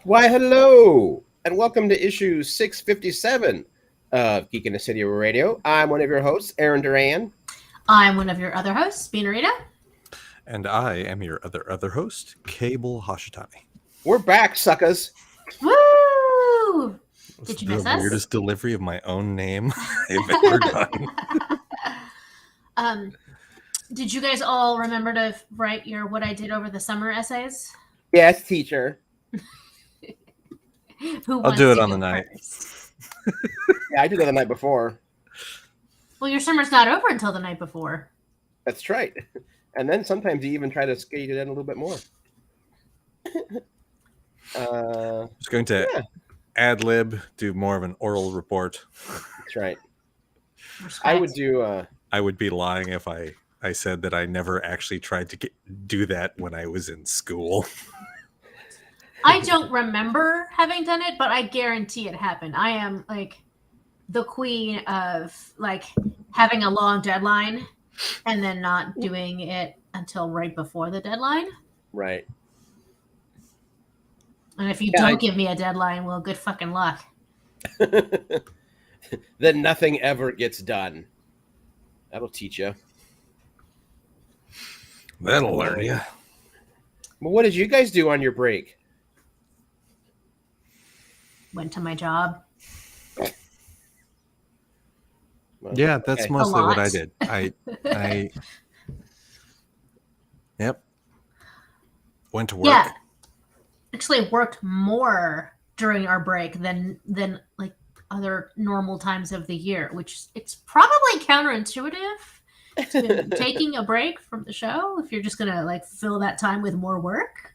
Why, hello, and welcome to issue 657 of Geek in the City Radio. I'm one of your hosts, Aaron Duran. I'm one of your other hosts, Beanarita. And I am your other host, Cable Hashitani. We're back, suckers. Woo! Did you miss the us? weirdest delivery of my own name I've ever done. Did you guys all remember to write your what I did over the summer essays? Yes, teacher. Who I'll do it on the night. Yeah, I did that the night before. Well, your summer's not over until the night before. That's right. And then sometimes you even try to skate it in a little bit more. I was going to ad lib, do more of an oral report. That's right. Respect. I would be lying if I said that I never actually tried to do that when I was in school. I don't remember having done it, but I guarantee it happened. I am like the queen of like having a long deadline and then not doing it until right before the deadline. Right. And if you don't give me a deadline, well, good fucking luck. Then nothing ever gets done. That'll teach you. That'll learn you. Well, what did you guys do on your break? Went to my job. Well, yeah, that's okay. mostly what I did. I yep. Went to work. Yeah. Actually worked more during our break than like other normal times of the year, which it's probably counterintuitive to taking a break from the show if you're just gonna like fill that time with more work.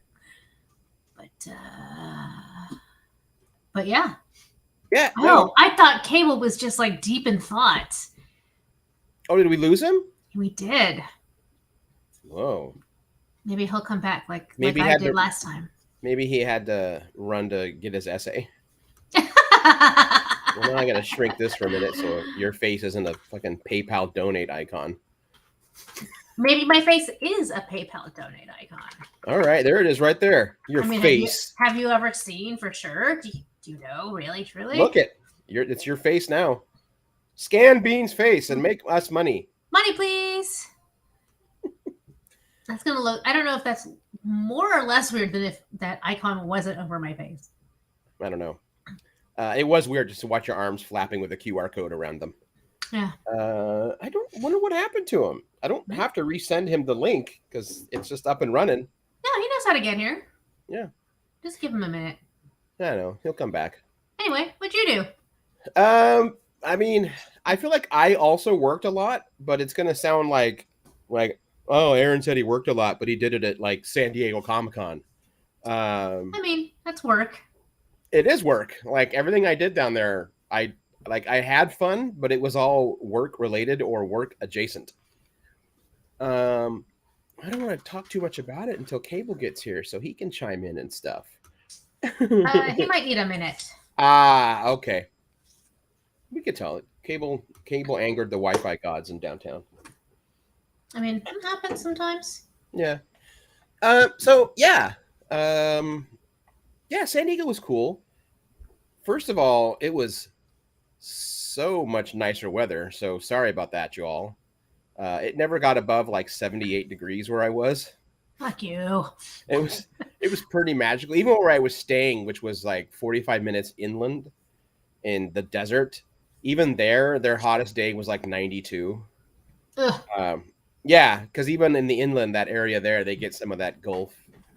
But yeah. Yeah. Oh, No. I thought Cable was just like deep in thought. Oh, did we lose him? We did. Whoa. Maybe he'll come back like Maybe I did last time. Maybe he had to run to get his essay. Well, now I gotta shrink this for a minute so your face isn't a fucking PayPal donate icon. Maybe my face is a PayPal donate icon. All right, there it is right there. Your face. Have you ever seen for sure? Do you know? Really? Truly? Look it. It's your face now. Scan Bean's face and make us money. Money, please. That's gonna look. I don't know if that's more or less weird than if that icon wasn't over my face. I don't know. It was weird just to watch your arms flapping with a QR code around them. Yeah. I don't wonder what happened to him. I don't have to resend him the link because it's just up and running. No, he knows how to get here. Yeah. Just give him a minute. I know. He'll come back. Anyway, what'd you do? I mean, I feel like I also worked a lot, but it's gonna sound like, oh, Aaron said he worked a lot, but he did it at like San Diego Comic-Con. I mean, that's work. It is work. Like everything I did down there, I had fun, but it was all work related or work adjacent. I don't want to talk too much about it until Cable gets here so he can chime in and stuff. He might need a minute. Okay. We could tell it. Cable angered the Wi-Fi gods in downtown. I mean, it happens sometimes. Yeah. So yeah. Yeah, San Diego was cool. First of all, it was so much nicer weather. So sorry about that, you all. It never got above like 78 degrees where I was. Fuck you. It was pretty magical. Even where I was staying, which was like 45 minutes inland in the desert, even there, their hottest day was like 92. Yeah, because even in the inland, that area there, they get some of that Gulf.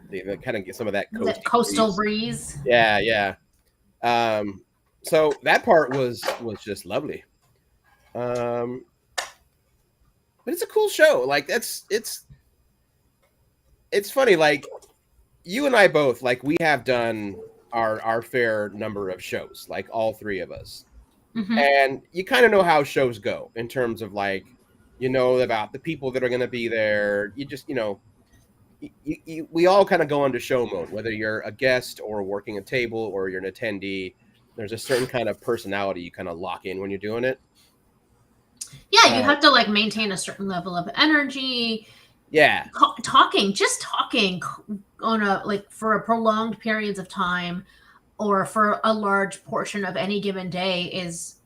They kind of get some of that coastal breeze. Yeah. So that part was just lovely. But it's a cool show. Like it's funny. Like you and I both, like we have done our fair number of shows, like all three of us. Mm-hmm. And you kind of know how shows go in terms of like, you know, about the people that are going to be there. You just, you know, we all kind of go into show mode, whether you're a guest or working a table or you're an attendee. There's a certain kind of personality you kind of lock in when you're doing it. Yeah, you have to like maintain a certain level of energy. Yeah. Talking on a like for a prolonged periods of time. or for a large portion of any given day is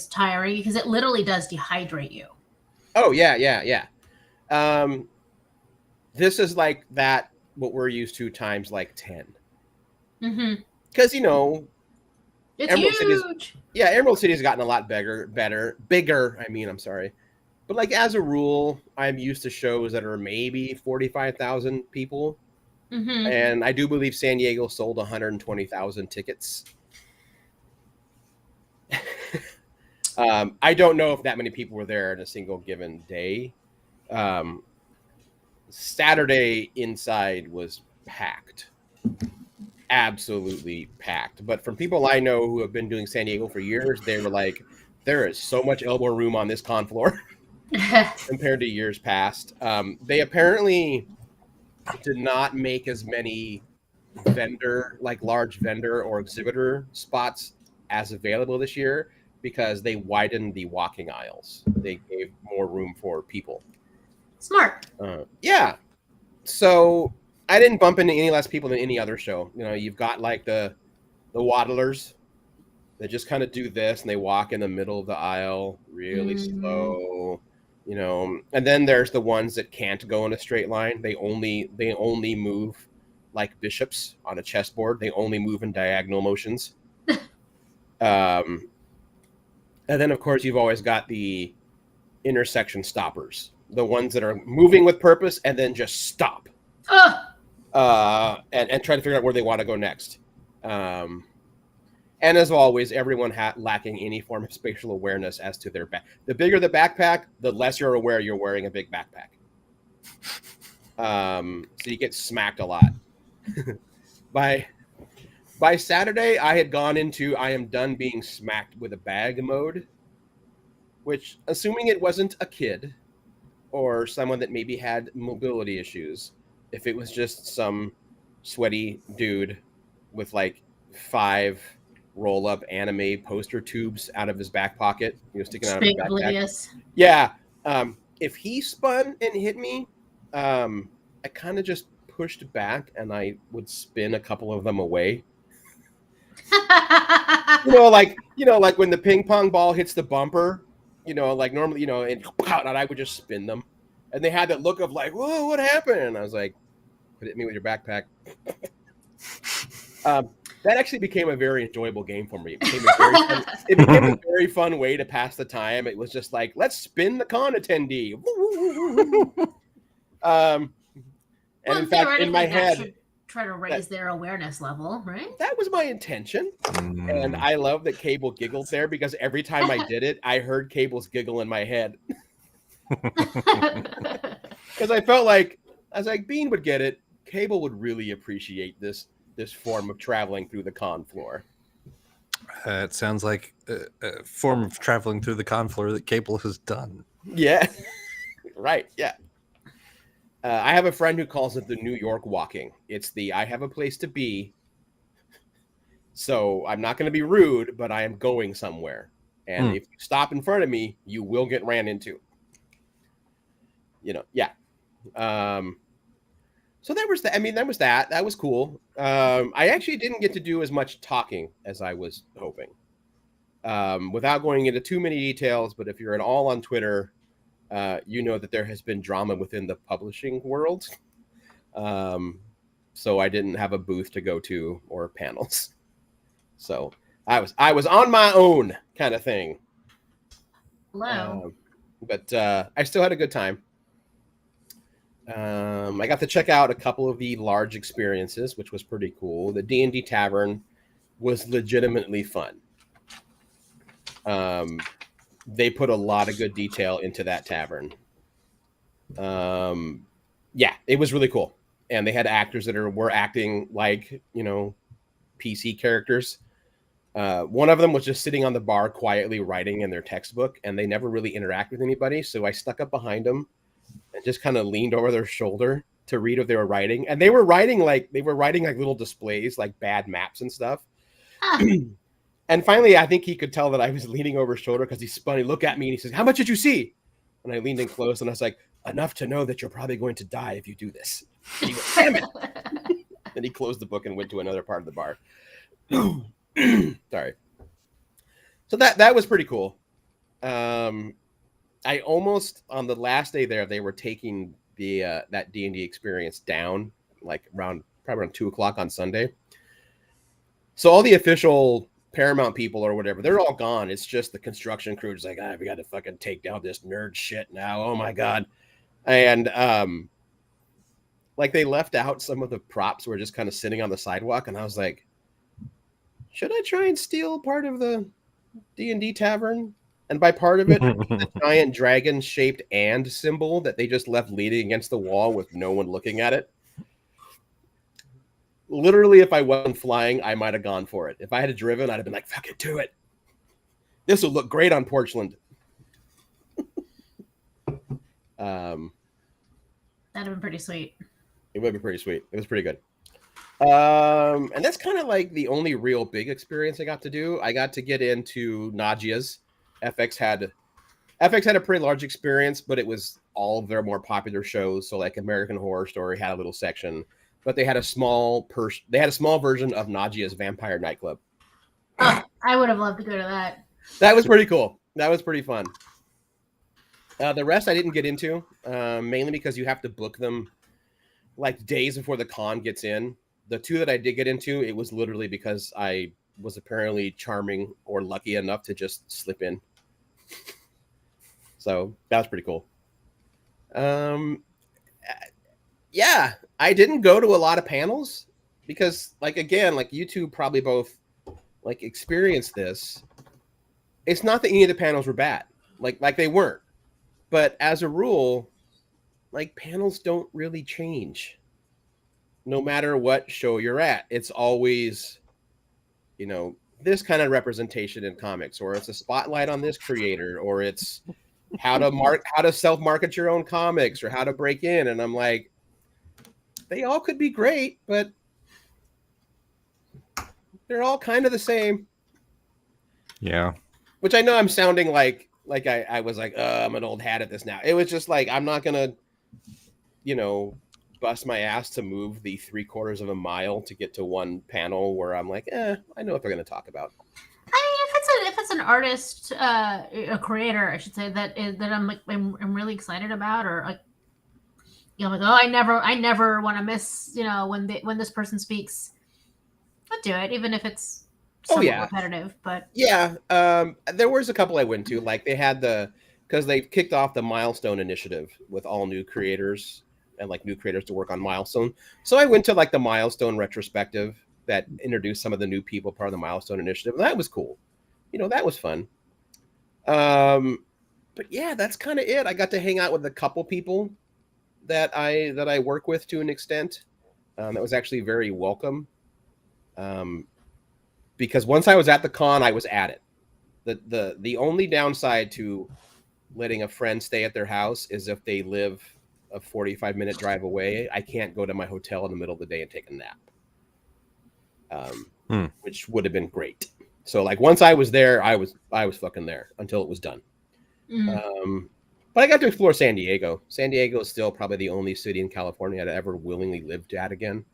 tiring because it literally does dehydrate you. Oh yeah. This is like that what we're used to times like 10. Mm-hmm. Because It's Emerald City's huge. Emerald City's gotten a lot bigger. I mean, I'm sorry, but like as a rule, I'm used to shows that are maybe 45,000 people, Mm-hmm. and I do believe San Diego sold 120,000 tickets. I don't know if that many people were there in a single given day. Saturday inside was packed. Absolutely packed. But from people I know who have been doing San Diego for years, they were like, there is so much elbow room on this con floor compared to years past. They apparently did not make as many large vendor or exhibitor spots as available this year because they widened the walking aisles. They gave more room for people. Smart. Yeah. So I didn't bump into any less people than any other show. You've got like the waddlers that just kind of do this and they walk in the middle of the aisle really slow, and then there's the ones that can't go in a straight line. They only move like bishops on a chessboard. They only move in diagonal motions. And then of course you've always got the intersection stoppers, the ones that are moving with purpose and then just stop. And try to figure out where they want to go next. And as always, everyone lacking any form of spatial awareness as to their back. The bigger the backpack, the less you're aware you're wearing a big backpack. So you get smacked a lot. By Saturday, I had gone into I am done being smacked with a bag mode, which, assuming it wasn't a kid or someone that maybe had mobility issues, if it was just some sweaty dude with like 5 roll-up anime poster tubes out of his back pocket, sticking out of his backpack. Oblivious. Yeah. If he spun and hit me, I kind of just pushed back and I would spin a couple of them away. Like when the ping pong ball hits the bumper, like normally, and I would just spin them. And they had that look of like, whoa, what happened? And I was like, hit me with your backpack. That actually became a very enjoyable game for me. It became a very fun way to pass the time. It was just like, let's spin the con attendee. And in fact, in my head, try to raise their awareness level, right? That was my intention. And I love that Cable giggled there because every time I did it, I heard Cable's giggle in my head. Because I felt like, Bean would get it. Cable would really appreciate this form of traveling through the con floor. It sounds like a form of traveling through the con floor that Cable has done. Yeah. Right. Yeah. I have a friend who calls it the New York walking. It's the I have a place to be. So I'm not going to be rude, but I am going somewhere. And if you stop in front of me, you will get ran into. Yeah. So there was that. I mean, that was that. That was cool. I actually didn't get to do as much talking as I was hoping. Without going into too many details, but if you're at all on Twitter, you know that there has been drama within the publishing world. So I didn't have a booth to go to or panels. So I was on my own kind of thing. Hello. But I still had a good time. I got to check out a couple of the large experiences, which was pretty cool. The D&D Tavern was legitimately fun. They put a lot of good detail into that tavern. Yeah, it was really cool. And they had actors that were acting like, PC characters. One of them was just sitting on the bar quietly writing in their textbook, and they never really interact with anybody. So I stuck up behind them and just kind of leaned over their shoulder to read what they were writing. And they were writing like little displays, like bad maps and stuff. And finally, I think he could tell that I was leaning over his shoulder because he spun. He looked at me and he says, "How much did you see?" And I leaned in close and I was like, "Enough to know that you're probably going to die if you do this." And he went, "Damn it." Then he closed the book and went to another part of the bar. Sorry. So that was pretty cool. I almost on the last day there, they were taking the that D&D experience down, like probably around 2 o'clock on Sunday. So all the official Paramount people or whatever, they're all gone. It's just the construction crew. It's like, we got to fucking take down this nerd shit now. Oh my god! And like they left out some of the props were just kind of sitting on the sidewalk, and I was like, should I try and steal part of the D&D tavern? And by part of it, the giant dragon-shaped and symbol that they just left leaning against the wall with no one looking at it. Literally, if I wasn't flying, I might have gone for it. If I had driven, I'd have been like, fuck it, do it. This will look great on Porchland. That'd have been pretty sweet. It would be pretty sweet. It was pretty good. And that's kind of like the only real big experience I got to do. I got to get into Nagia's. FX had a pretty large experience, but it was all of their more popular shows. So like American Horror Story had a little section, but they had a small version of Nagia's Vampire Nightclub. Oh, I would have loved to go to that. That was pretty cool. That was pretty fun. The rest I didn't get into, mainly because you have to book them like days before the con gets in. The two that I did get into, it was literally because I was apparently charming or lucky enough to just slip in. So that was pretty cool. Yeah, I didn't go to a lot of panels because, like, again, like you two probably both like experienced this. It's not that any of the panels were bad, like they weren't, but as a rule, like panels don't really change. No matter what show you're at, it's always, this kind of representation in comics, or it's a spotlight on this creator, or it's how to self-market your own comics, or how to break in. And I'm like, they all could be great, but they're all kind of the same. Yeah. Which I know I'm sounding like I was like, I'm an old hat at this now. It was just like, I'm not gonna, bust my ass to move the 3/4 of a mile to get to one panel where I'm like, I know what they're going to talk about. I mean, if it's an artist, a creator, I should say, that I'm really excited about, or like, like, oh, I never want to miss, when this person speaks. I'll do it, even if it's somewhat repetitive. But yeah, there was a couple I went to, like they had because they kicked off the Milestone initiative with all new creators. And like new creators to work on Milestone. So I went to like the Milestone retrospective that introduced some of the new people part of the Milestone initiative. And that was cool. That was fun. But yeah, that's kind of it. I got to hang out with a couple people that I work with to an extent. That was actually very welcome. Because once I was at the con, I was at it. The only downside to letting a friend stay at their house is if they live a 45-minute drive away. I can't go to my hotel in the middle of the day and take a nap, which would have been great. So like once I was there, I was fucking there until it was done. But I got to explore San Diego. San Diego is still probably the only city in California I'd ever willingly lived at again.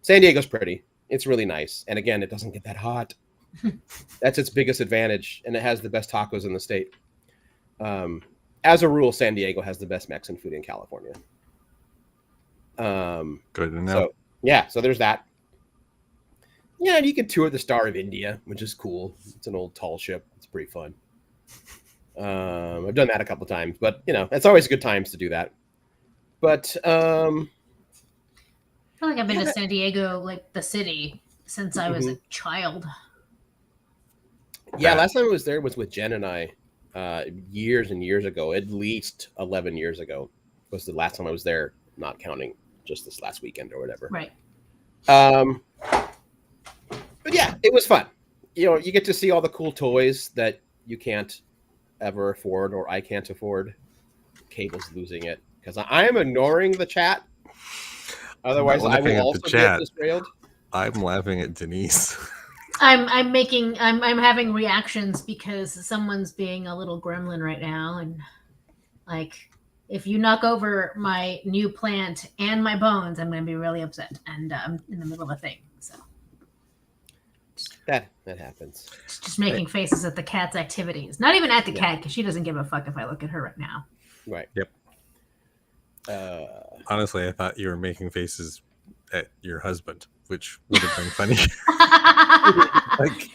San Diego's pretty. It's really nice. And again, it doesn't get that hot. That's its biggest advantage. And it has the best tacos in the state. As a rule, San Diego has the best Mexican food in California. Good to know. So there's that. Yeah, and you can tour the Star of India, which is cool. It's an old tall ship. It's pretty fun. I've done that a couple times, but it's always good times to do that. But I feel like I've been to San Diego, like the city, since I was a child. Yeah, last time I was there was with Jen and I. Years and years ago, at least 11 years ago, was the last time I was there, not counting just this last weekend or whatever. Right. But yeah, it was fun. You get to see all the cool toys that you can't ever afford, or I can't afford. Cable's losing it because I am ignoring the chat. Otherwise, I will also get disrailed. I'm laughing at Denise. I'm having reactions because someone's being a little gremlin right now, and like, if you knock over my new plant and my bones, I'm going to be really upset, and I'm in the middle of a thing. So That happens. Just making faces at the cat's activities. Not even at the Yeah. cat, because she doesn't give a fuck if I look at her right now. Right. Yep. Uh, Honestly, I thought you were making faces at your husband, which would have been funny. Like,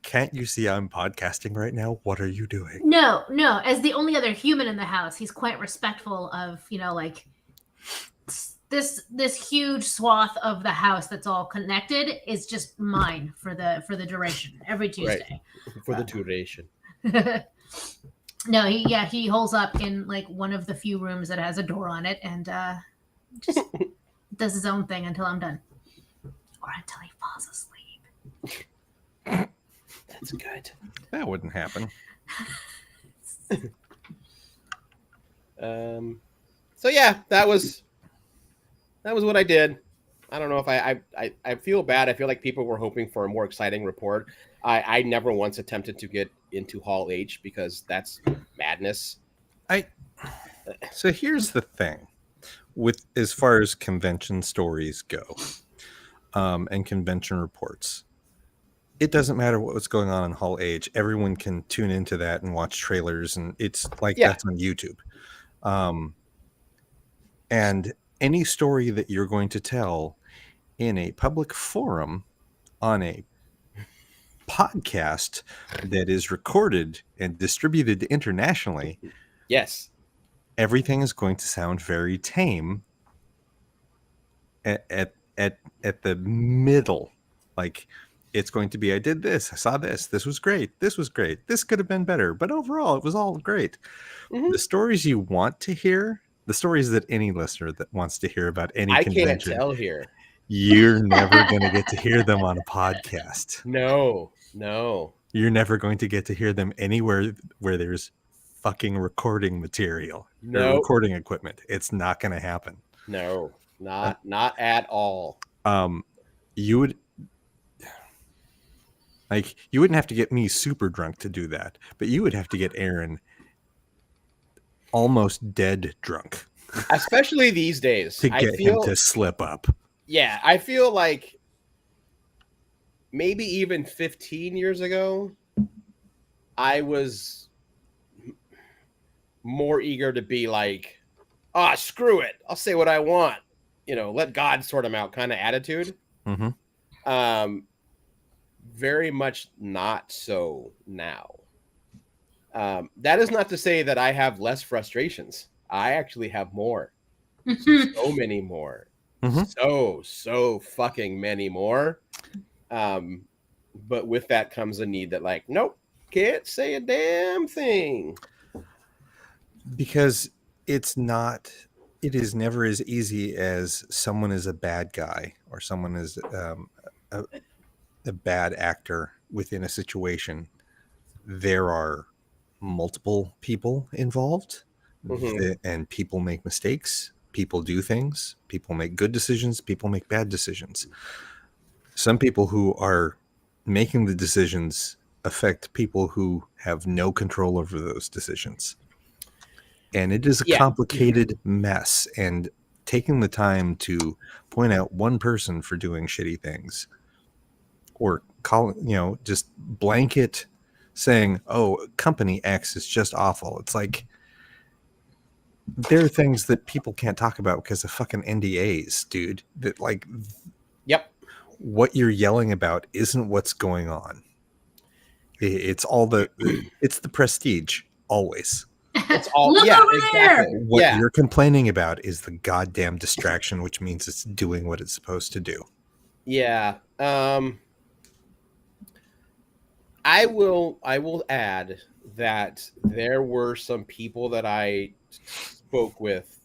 can't you see I'm podcasting right now? What are you doing? No. As the only other human in the house, he's quite respectful of, like this huge swath of the house that's all connected is just mine for the duration every Tuesday. For the duration. No, he holes up in like one of the few rooms that has a door on it and just does his own thing until I'm done. Or until he falls asleep. That's good. That wouldn't happen. So yeah, that was what I did. I don't know if I feel bad. I feel like people were hoping for a more exciting report. I never once attempted to get into Hall H because that's madness. So here's the thing with as far as convention stories go, and convention reports. It doesn't matter what's going on in Hall H. Everyone can tune into that and watch trailers, and it's like that's on YouTube. And any story that you're going to tell in a public forum on a podcast that is recorded and distributed internationally, yes, everything is going to sound very tame at the middle. Like, it's going to be, I did this, I saw this was great, this could have been better, but overall it was all great. Mm-hmm. The stories you want to hear, the stories that any listener that wants to hear about any convention, can't tell here. You're never going to get to hear them on a podcast. No. You're never going to get to hear them anywhere where there's fucking recording material or recording equipment. It's not going to happen. No, not at all. You wouldn't have to get me super drunk to do that, but you would have to get Aaron almost dead drunk. Especially these days. To get him to slip up. Yeah, I feel like maybe even 15 years ago, I was more eager to be like, screw it. I'll say what I want. Let God sort them out kind of attitude. Mm-hmm. Very much not so now. That is not to say that I have less frustrations. I actually have more. So many more. Mm-hmm. So fucking many more. But with that comes a need that, like, nope, can't say a damn thing. Because it is never as easy as someone is a bad guy or someone is a bad actor within a situation. There are multiple people involved, and people make mistakes. People do things. People make good decisions. People make bad decisions. Some people who are making the decisions affect people who have no control over those decisions. And it is a complicated mess. And taking the time to point out one person for doing shitty things or just blanket saying, company X is just awful. It's like, there are things that people can't talk about because of fucking NDAs, dude. That what you're yelling about isn't what's going on. It's it's the prestige always. It's all exactly. What you're complaining about is the goddamn distraction, which means it's doing what it's supposed to do. Yeah. I will add that there were some people that I spoke with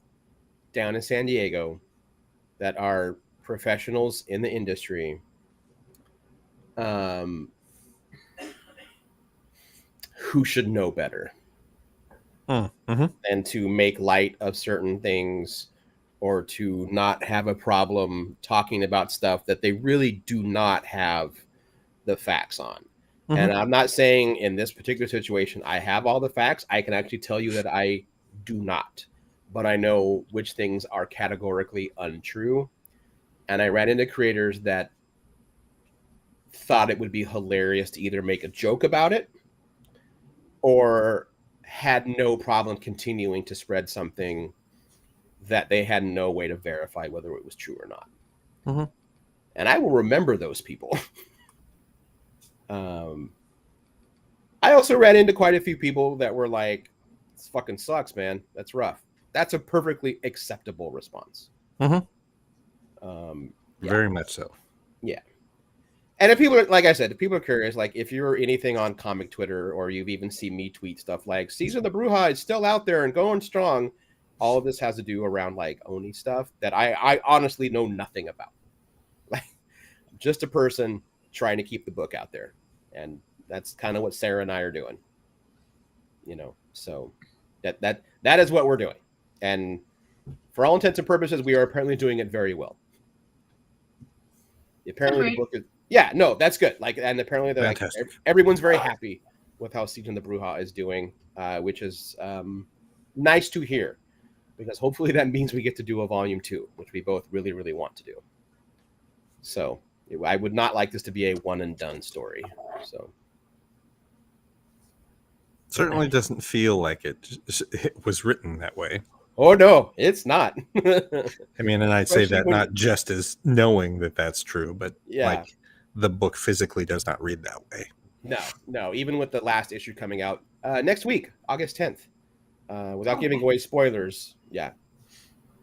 down in San Diego that are professionals in the industry, who should know better than to make light of certain things or to not have a problem talking about stuff that they really do not have the facts on. And I'm not saying in this particular situation I have all the facts. I can actually tell you that I do not, but I know which things are categorically untrue. And I ran into creators that thought it would be hilarious to either make a joke about it or had no problem continuing to spread something that they had no way to verify whether it was true or not. Mm-hmm. And I will remember those people. I also ran into quite a few people that were like, "This fucking sucks, man. That's rough." That's a perfectly acceptable response. Mm-hmm. Yeah. Very much so. Yeah. And if people are, like I said, if people are curious, like if you're anything on comic Twitter or you've even seen me tweet stuff like Season of the Bruja is still out there and going strong, all of this has to do around like Oni stuff that I honestly know nothing about. Like, I'm just a person trying to keep the book out there. And that's kind of what Sarah and I are doing. You know, so that is what we're doing. And for all intents and purposes, we are apparently doing it very well. Apparently the book is, yeah, no, that's good. Like, and apparently they're like, everyone's very happy with how Season of the Bruja is doing, which is nice to hear, because hopefully that means we get to do a volume 2, which we both really, really want to do. So I would not like this to be a one and done story. So certainly doesn't feel like it was written that way. Oh no, it's not. I mean, and I'd say that not just as knowing that that's true, but like the book physically does not read that way. No. Even with the last issue coming out next week, August 10th, without giving away spoilers. Yeah.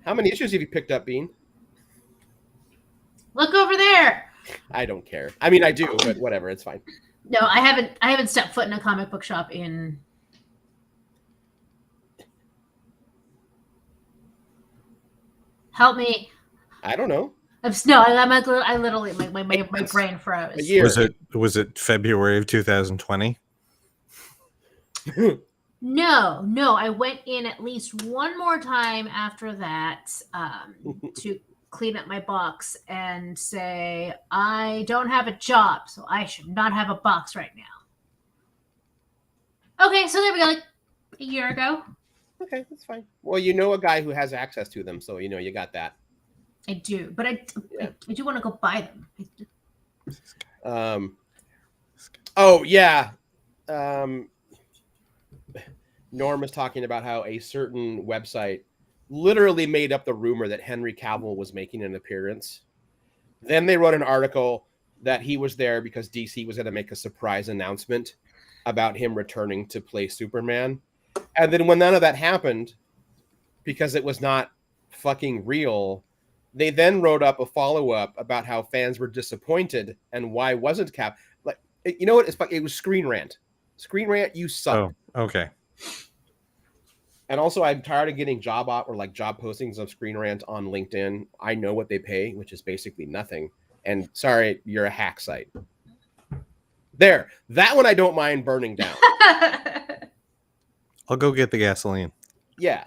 How many issues have you picked up, Bean? Look over there. I don't care. I mean, I do, but whatever. It's fine. No, I haven't stepped foot in a comic book shop in. Help me. I don't know. I literally my brain froze. Was it February of 2020? No. I went in at least one more time after that to clean up my box and say, I don't have a job, so I should not have a box right now. Okay, so there we go. Like a year ago. Okay, that's fine. Well, you know a guy who has access to them, so you know you got that. I do, but I do want to go buy them. Oh yeah. Norm is talking about how a certain website literally made up the rumor that Henry Cavill was making an appearance. Then they wrote an article that he was there because DC was going to make a surprise announcement about him returning to play Superman. And then when none of that happened, because it was not fucking real, they then wrote up a follow-up about how fans were disappointed and why wasn't Cap. Like, you know what? It was Screen Rant. Screen Rant, you suck. Oh, okay. And also, I'm tired of getting job postings of Screen Rant on LinkedIn. I know what they pay, which is basically nothing. And sorry, you're a hack site. There, that one I don't mind burning down. I'll go get the gasoline. Yeah.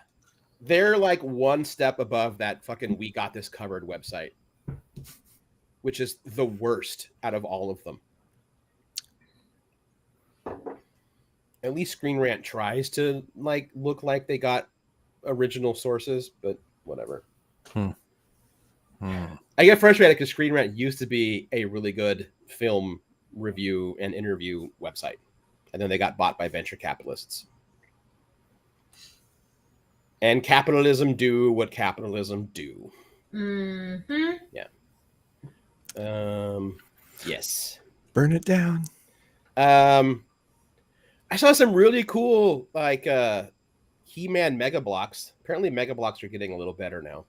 They're like one step above that fucking We Got This Covered website, which is the worst out of all of them. At least Screen Rant tries to like look like they got original sources, but whatever. I get frustrated because Screen Rant used to be a really good film review and interview website, and then they got bought by venture capitalists. And capitalism do what capitalism do. Mm-hmm. Yeah. Yes. Burn it down. I saw some really cool like He-Man Mega Blocks. Apparently Mega Blocks are getting a little better now.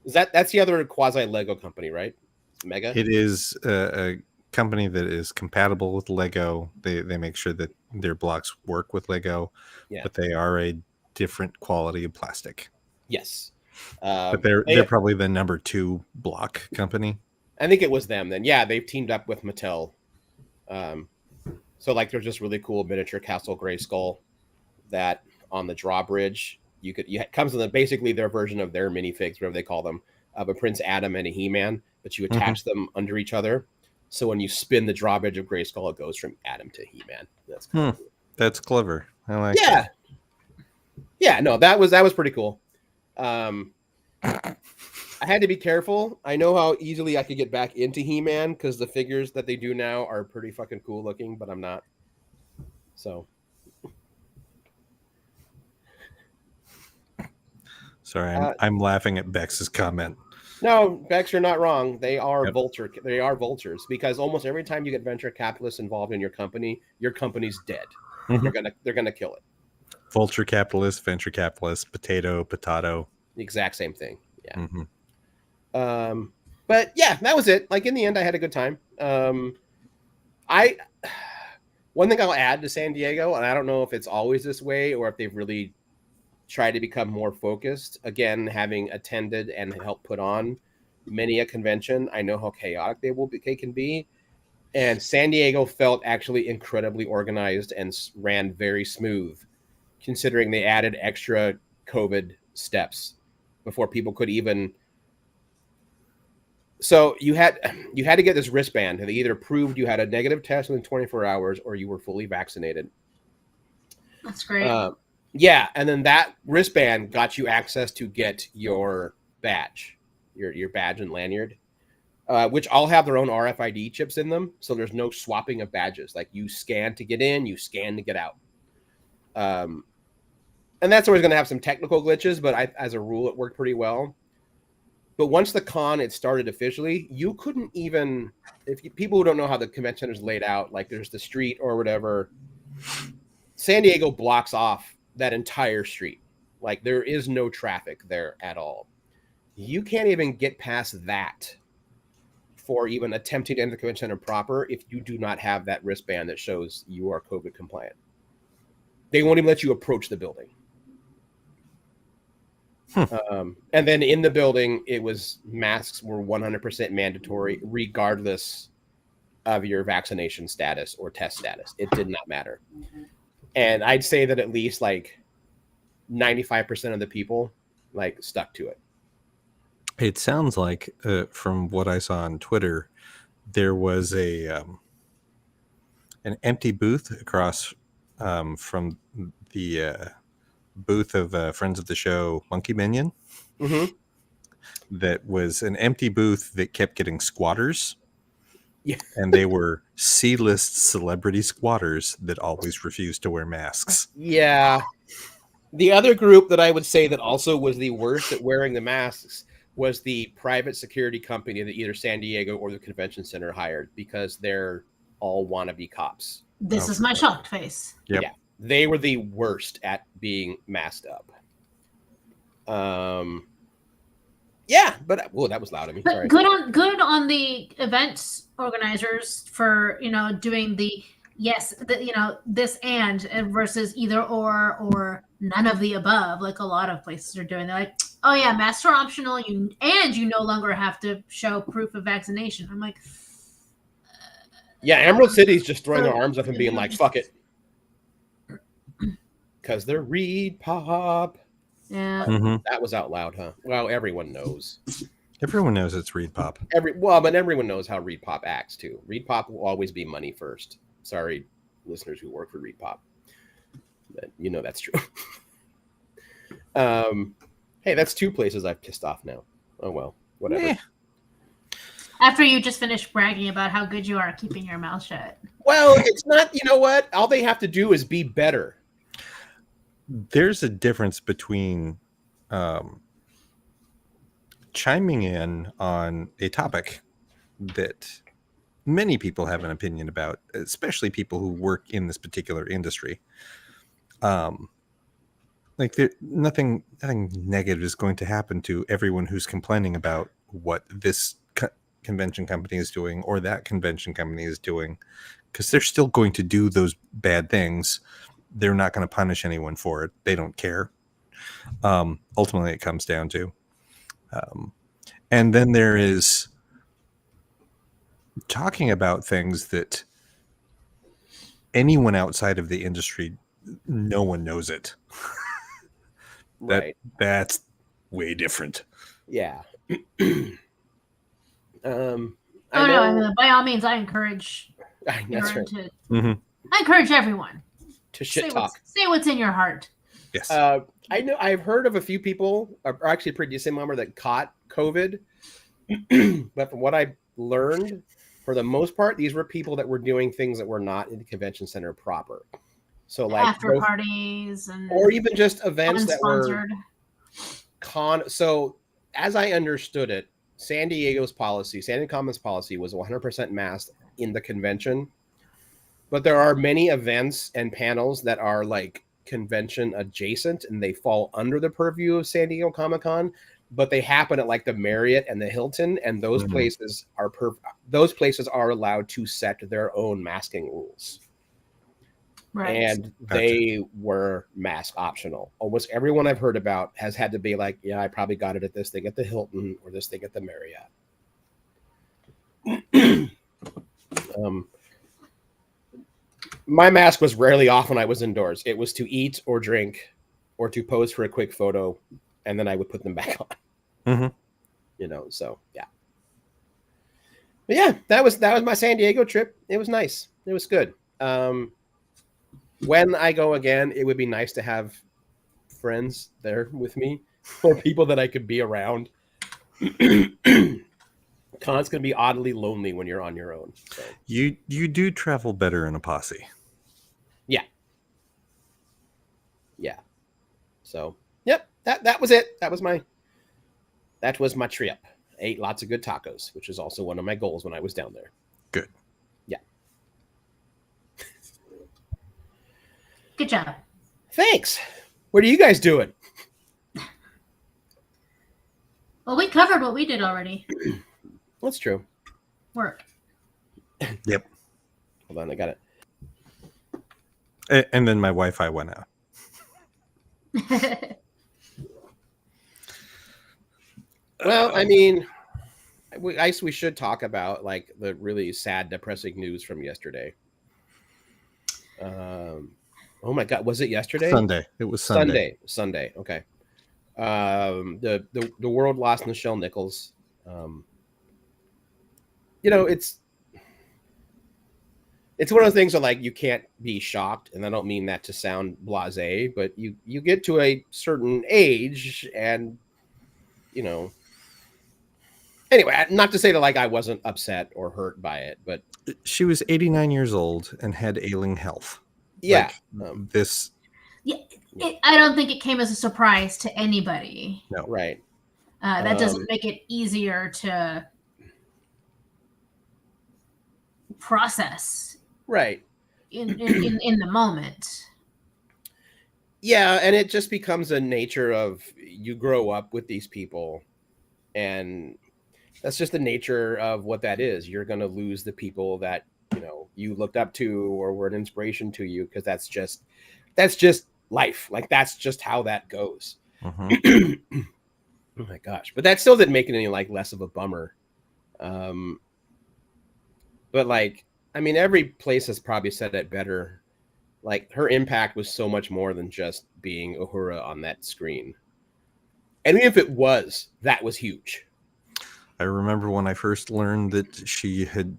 That's the other quasi Lego company, right? Mega? It is a company that is compatible with Lego. They make sure that their blocks work with Lego, but they are a different quality of plastic. Yes. But they're probably the number 2 block company. I think it was them then. Yeah, they've teamed up with Mattel. So like there's just really cool miniature Castle Grayskull that on the drawbridge it comes in basically their version of their minifigs, whatever they call them, of a Prince Adam and a He-Man, but you attach them under each other. So when you spin the drawbridge of Grayskull, it goes from Adam to He-Man. That's cool. That's clever. I like that. Yeah, no, that was pretty cool. I had to be careful. I know how easily I could get back into He-Man because the figures that they do now are pretty fucking cool looking, but I'm not. So. Sorry, I'm laughing at Bex's comment. No, Bex, you're not wrong. They are Yep. They are vultures because almost every time you get venture capitalists involved in your company's dead. Mhm. They're gonna kill it. Vulture capitalist, venture capitalist, potato. The exact same thing. Yeah. Mm-hmm. But yeah, that was it. Like in the end, I had a good time. One thing I'll add to San Diego, and I don't know if it's always this way or if they've really tried to become more focused. Again, having attended and helped put on many a convention, I know how chaotic they can be. And San Diego felt actually incredibly organized and ran very smooth, considering they added extra COVID steps before people could even. So you had to get this wristband that either proved you had a negative test within 24 hours or you were fully vaccinated. That's great. Yeah, and then that wristband got you access to get your badge, your badge and lanyard, which all have their own RFID chips in them. So there's no swapping of badges. Like you scan to get in, you scan to get out. And that's always going to have some technical glitches, but as a rule, it worked pretty well. But once the con had started officially, you couldn't even, people who don't know how the convention center is laid out, like there's the street or whatever, San Diego blocks off that entire street. Like there is no traffic there at all. You can't even get past that for even attempting to enter the convention center proper if you do not have that wristband that shows you are COVID compliant. They won't even let you approach the building. And then in the building, masks were 100% mandatory, regardless of your vaccination status or test status. It did not matter. And I'd say that at least like 95% of the people like stuck to it. It sounds like, from what I saw on Twitter, there was an empty booth across from the booth of friends of the show, Monkey Minion. Mm-hmm. That was an empty booth that kept getting squatters. Yeah. And they were C-list celebrity squatters that always refused to wear masks. Yeah. The other group that I would say that also was the worst at wearing the masks was the private security company that either San Diego or the convention center hired, because they're all wannabe cops. This is my shocked face. Yep. Yeah. They were the worst at being masked up. Yeah, but that was loud of me. But Sorry. good on the events organizers for doing the this and versus either or none of the above, like a lot of places are doing. They're like, oh yeah, masks are optional, you no longer have to show proof of vaccination. I'm like, yeah, Emerald City's just throwing their arms up and being like, fuck it. Because they're Reed Pop. Yeah. Mm-hmm. That was out loud, huh? Well, everyone knows. Everyone knows it's Reed Pop. But everyone knows how Reed Pop acts too. Reed Pop will always be money first. Sorry, listeners who work for Reed Pop, but that's true. Hey, that's two places I've pissed off now. Oh well, whatever. Yeah. After you just finished bragging about how good you are at keeping your mouth shut. Well, it's not. You know what? All they have to do is be better. There's a difference between chiming in on a topic that many people have an opinion about, especially people who work in this particular industry. Nothing negative is going to happen to everyone who's complaining about what this convention company is doing or that convention company is doing, because they're still going to do those bad things. They're not going to punish anyone for it. They don't care. Ultimately, it comes down to. And then there is talking about things that anyone outside of the industry, no one knows it. Right. That's way different. Yeah. By all means, I encourage. That's right. Mm-hmm. I encourage everyone To shit talk. Say what's in your heart. Yes. I know I've heard of a few people, or actually a pretty decent number, that caught COVID. But from what I learned, for the most part, these were people that were doing things that were not in the convention center proper. So like after parties and or even just events that were unsponsored. So as I understood it, San Diego Commons policy was 100% masked in the convention. But there are many events and panels that are like convention adjacent and they fall under the purview of San Diego Comic-Con, but they happen at like the Marriott and the Hilton, and those places are allowed to set their own masking rules. Right. And they were mask optional. Almost everyone I've heard about has had to be like, yeah, I probably got it at this thing at the Hilton or this thing at the Marriott. My mask was rarely off when I was indoors. It was to eat or drink or to pose for a quick photo, and then I would put them back on. Mm-hmm. You know, so yeah. But yeah, that was my San Diego trip. It was nice. It was good. When I go again, it would be nice to have friends there with me or people that I could be around. Con's gonna be oddly lonely when you're on your own. So. You do travel better in a posse. Yeah. Yeah. So yep, that was it. That was my trip. I ate lots of good tacos, which is also one of my goals when I was down there. Good. Yeah. Good job. Thanks. What are you guys doing? Well, we covered what we did already. That's true. Work. Yep. Hold on, I got it. And then my Wi-Fi went out. Well, I mean, we should talk about like the really sad, depressing news from yesterday. Oh my God, was it yesterday? Sunday. It was Sunday. Sunday. Okay. The world lost Nichelle Nichols. You know, it's one of those things where like you can't be shocked, and I don't mean that to sound blasé, but you get to a certain age, and you know. Anyway, not to say that like I wasn't upset or hurt by it, but she was 89 years old and had ailing health. Yeah, this. Yeah, I don't think it came as a surprise to anybody. No, right. That doesn't make it easier to process, right? In the moment. Yeah, and it just becomes a nature of you grow up with these people, and that's just the nature of what that is. You're going to lose the people that you looked up to or were an inspiration to you, because that's just life. Like that's just how that goes. Mm-hmm. Oh my gosh! But that still didn't make it any like less of a bummer. But like, I mean, every place has probably said it better. Like her impact was so much more than just being Uhura on that screen. And even if it was, that was huge. I remember when I first learned that she had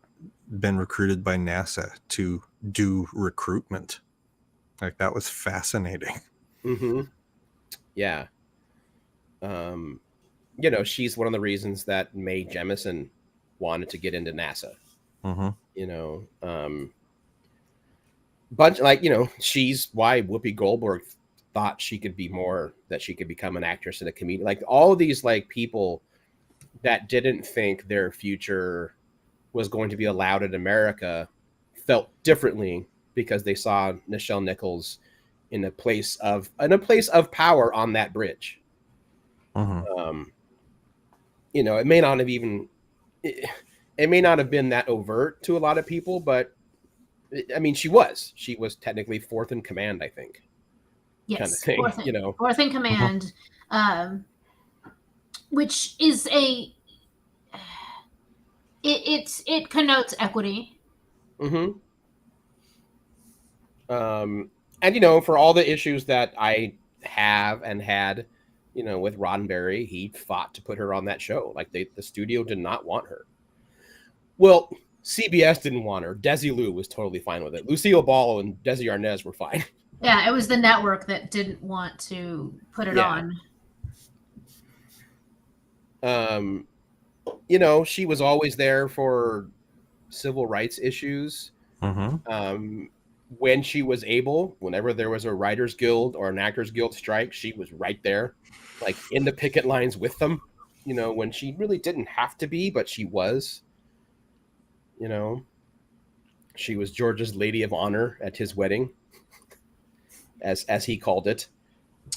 been recruited by NASA to do recruitment. Like that was fascinating. Mm-hmm. Yeah. She's one of the reasons that Mae Jemison wanted to get into NASA. Mm-hmm. She's why Whoopi Goldberg thought she could become an actress and a comedian. Like all of these like people that didn't think their future was going to be allowed in America felt differently because they saw Nichelle Nichols in a place of power on that bridge. Mm-hmm. It may not have even it may not have been that overt to a lot of people, but I mean, she was technically fourth in command, I think. Yes, kind of thing, fourth in command, which is it connotes equity. Mm-hmm. And for all the issues that I have and had, with Roddenberry, he fought to put her on that show. Like the studio did not want her. Well, CBS didn't want her. Desilu was totally fine with it. Lucille Ball and Desi Arnaz were fine. Yeah, it was the network that didn't want to put it on. Um, she was always there for civil rights issues. Mm-hmm. When she was able, whenever there was a writers guild or an actors guild strike, she was right there, like in the picket lines with them. When she really didn't have to be, but she was. You know, she was George's lady of honor at his wedding, as he called it.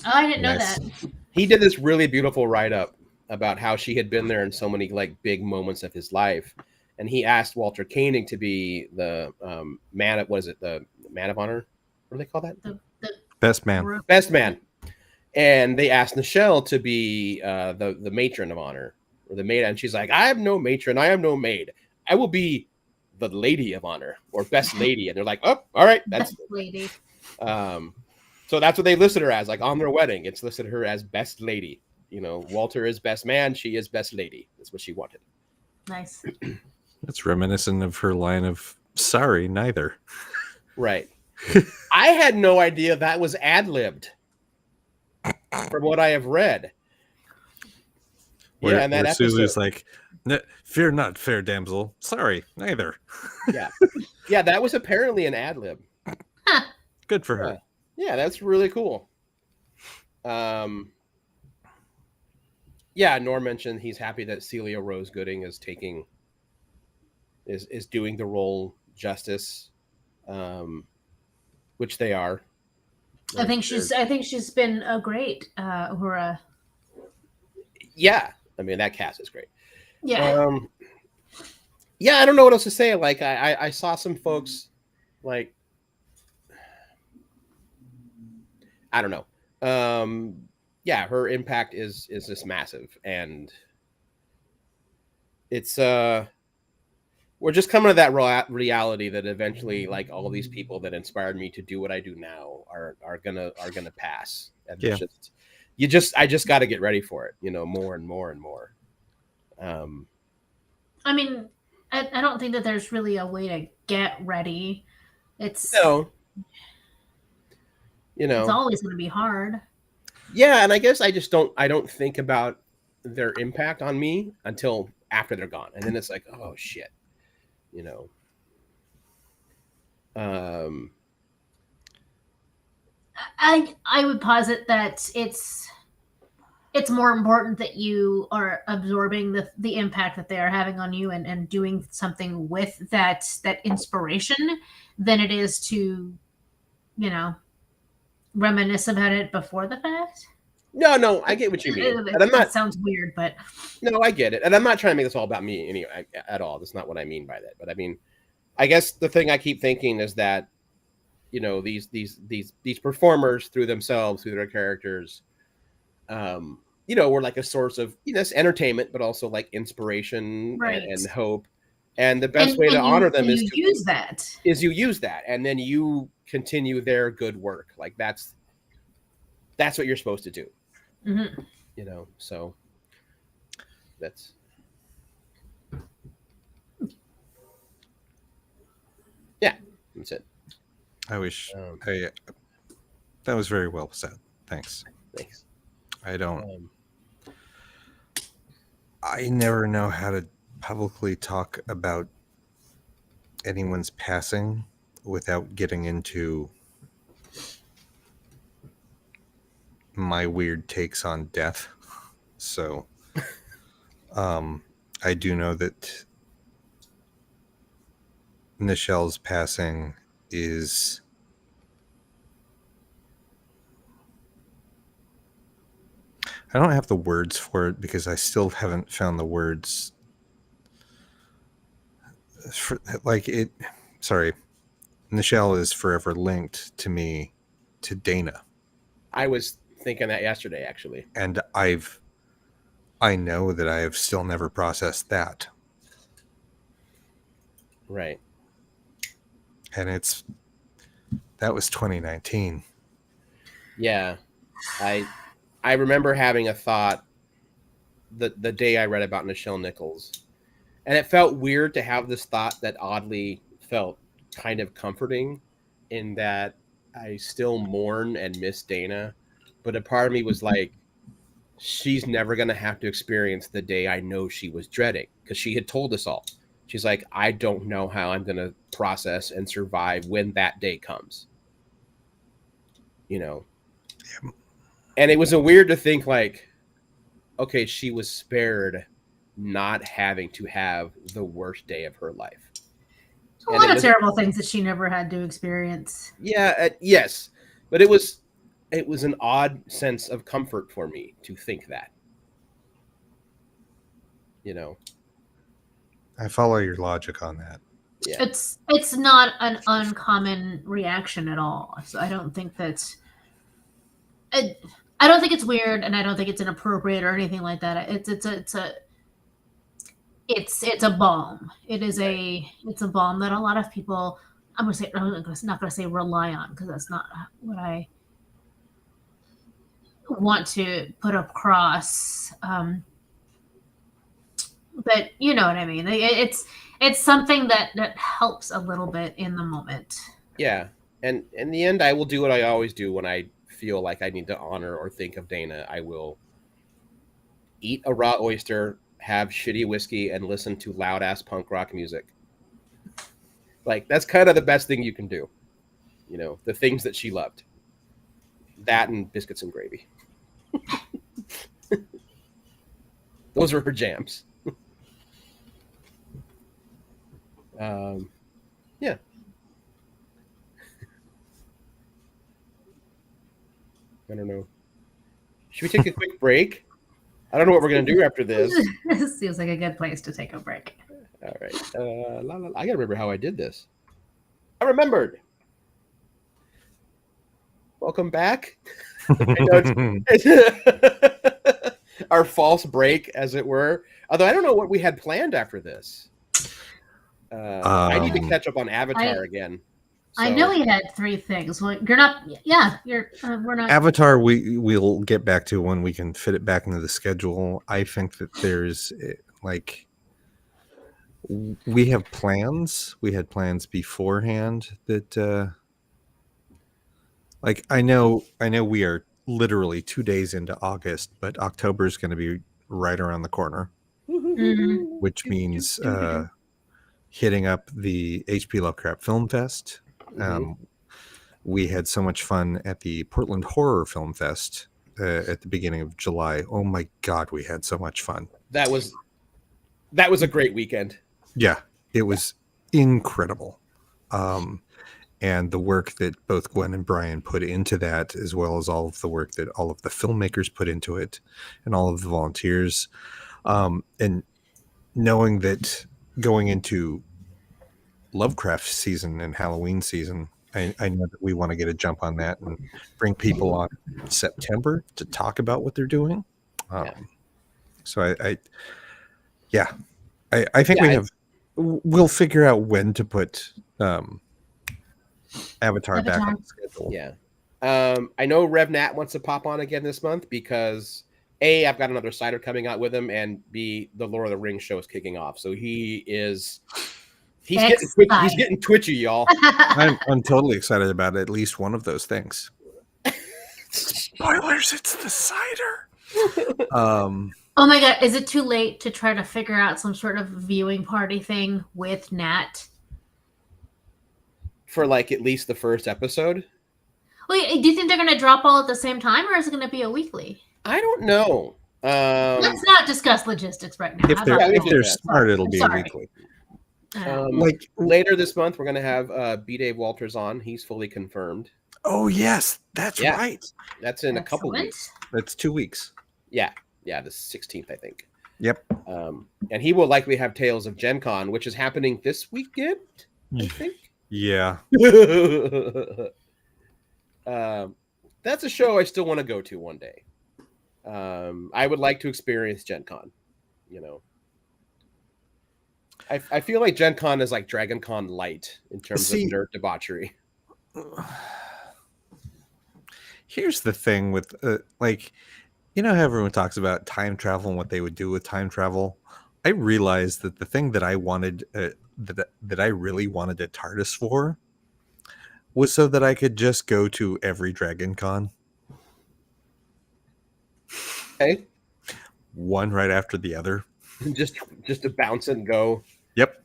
Oh, I didn't know Nice. that. He did this really beautiful write up about how she had been there in so many like big moments of his life, and he asked Walter Koenig to be the man. Was it the man of honor? What do they call that? The Best man. group. Best man. And they asked Nichelle to be the matron of honor, or the maid, and she's like, "I am no matron. I am no maid. I will be the lady of honor or best lady." And they're like, "Oh, all right, that's Best lady. So that's what they listed her as. Like on their wedding, it's listed her as best lady. Walter is best man. She is best lady. That's what she wanted. Nice. That's reminiscent of her line of "Sorry, neither." Right. I had no idea that was ad-libbed from what I have read. Where, yeah, and that where episode. Susie's like, "Fear not, fair damsel. Sorry, neither." Yeah, that was apparently an ad-lib. Huh. Good for her. Yeah, that's really cool. Yeah, Norm mentioned he's happy that Celia Rose Gooding is doing the role justice, which they are. I think she's been a great Uhura. Yeah, I mean that cast is great. Yeah. Yeah, I don't know what else to say. Like I saw some folks like I don't know. Yeah, her impact is just massive, and it's we're just coming to that reality that eventually, like all these people that inspired me to do what I do now are gonna pass, and Yeah. I just got to get ready for it, more and more and more. I mean, I don't think that there's really a way to get ready. It's No, it's always going to be hard. yeah, and I guess I don't think about their impact on me until after they're gone, and then it's like, oh shit, I would posit that it's more important that you are absorbing the impact that they are having on you and doing something with that inspiration than it is to, reminisce about it before the fact. No, I get what you mean, and I'm It not. sounds weird, but No, I get it, and I'm not trying to make this all about me anyway at all. That's not what I mean by that. But I mean, I guess the thing I keep thinking is that these performers through themselves, through their characters, were like a source of it's entertainment, but also like inspiration right. and hope. And the best way to honor them is to use that. You use that, and then you continue their good work. Like that's what you're supposed to do. Mm-hmm. So that's that's it. I wish that was very well said. Thanks. I don't. I never know how to publicly talk about anyone's passing without getting into my weird takes on death. So, I do know that Nichelle's passing is I don't have the words for it because I still haven't found the words for, like it. Sorry, Nichelle is forever linked to me to Dana. I was thinking that yesterday, actually, and I know that I have still never processed that. Right. And that was 2019. Yeah. I remember having a thought the day I read about Nichelle Nichols. And it felt weird to have this thought that oddly felt kind of comforting in that I still mourn and miss Dana. But a part of me was like, she's never going to have to experience the day I know she was dreading, because she had told us all. She's like, I don't know how I'm going to process and survive when that day comes. You know? And it was a weird to think like, okay, she was spared not having to have the worst day of her life. A lot of terrible things that she never had to experience. Yeah, yes. But it was an odd sense of comfort for me to think that. You know? I follow your logic on that. Yeah. It's not an uncommon reaction at all. So I don't think that's... I don't think it's weird, and I don't think it's inappropriate or anything like that. It's a balm. It's a balm that a lot of people, I'm not gonna say rely on, because that's not what I want to put across. But you know what I mean. It's something that helps a little bit in the moment. Yeah, and in the end, I will do what I always do when I feel like I need to honor or think of Dana. I will eat a raw oyster, have shitty whiskey, and listen to loud ass punk rock music. Like, that's kind of the best thing you can do. You know, the things that she loved. That and biscuits and gravy. Those were her jams. Yeah. I don't know. Should we take a quick break? I don't know what we're going to do after this. This seems like a good place to take a break. All right. I got to remember how I did this. I remembered. Welcome back. Our false break, as it were. Although I don't know what we had planned after this. I need to catch up on Avatar again. So. I know we had 3 things. Well, you're not. Yeah, we're not. Avatar. We'll get back to when we can fit it back into the schedule. I think that there's we have plans. We had plans beforehand that. I know we are literally 2 days into August, but October is going to be right around the corner, which means hitting up the HP Lovecraft Film Fest. We had so much fun at the Portland Horror Film Fest at the beginning of July. Oh my God, we had so much fun. That was a great weekend. Yeah, it was incredible. And the work that both Gwen and Brian put into that, as well as all of the work that all of the filmmakers put into it and all of the volunteers. And knowing that going into Lovecraft season and Halloween season, I know that we want to get a jump on that and bring people on September to talk about what they're doing. So I think we'll figure out when to put Avatar back on the schedule. Yeah. I know RevNat wants to pop on again this month because A, I've got another cider coming out with him, and B, the Lord of the Rings show is kicking off. So he's getting twitchy, y'all. I'm totally excited about at least one of those things. Spoilers, it's the cider. Oh my God, is it too late to try to figure out some sort of viewing party thing with Nat? For at least the first episode? Wait, do you think they're going to drop all at the same time, or is it going to be a weekly? I don't know. Let's not discuss logistics right now. If they're smart, it'll be a weekly. Later this month, we're going to have B. Dave Walters on. He's fully confirmed. Oh, yes. That's right. That's in a couple weeks. That's 2 weeks. Yeah. Yeah, the 16th, I think. Yep. And he will likely have Tales of Gen Con, which is happening this weekend, I think. Yeah. That's a show I still want to go to one day. I would like to experience Gen Con, you know. I feel like Gen Con is like Dragon Con light in terms of nerd debauchery. Here's the thing with you know how everyone talks about time travel and what they would do with time travel? I realized that the thing that I wanted that I really wanted a TARDIS for was so that I could just go to every Dragon Con. Okay. One right after the other. just to bounce and go. Yep.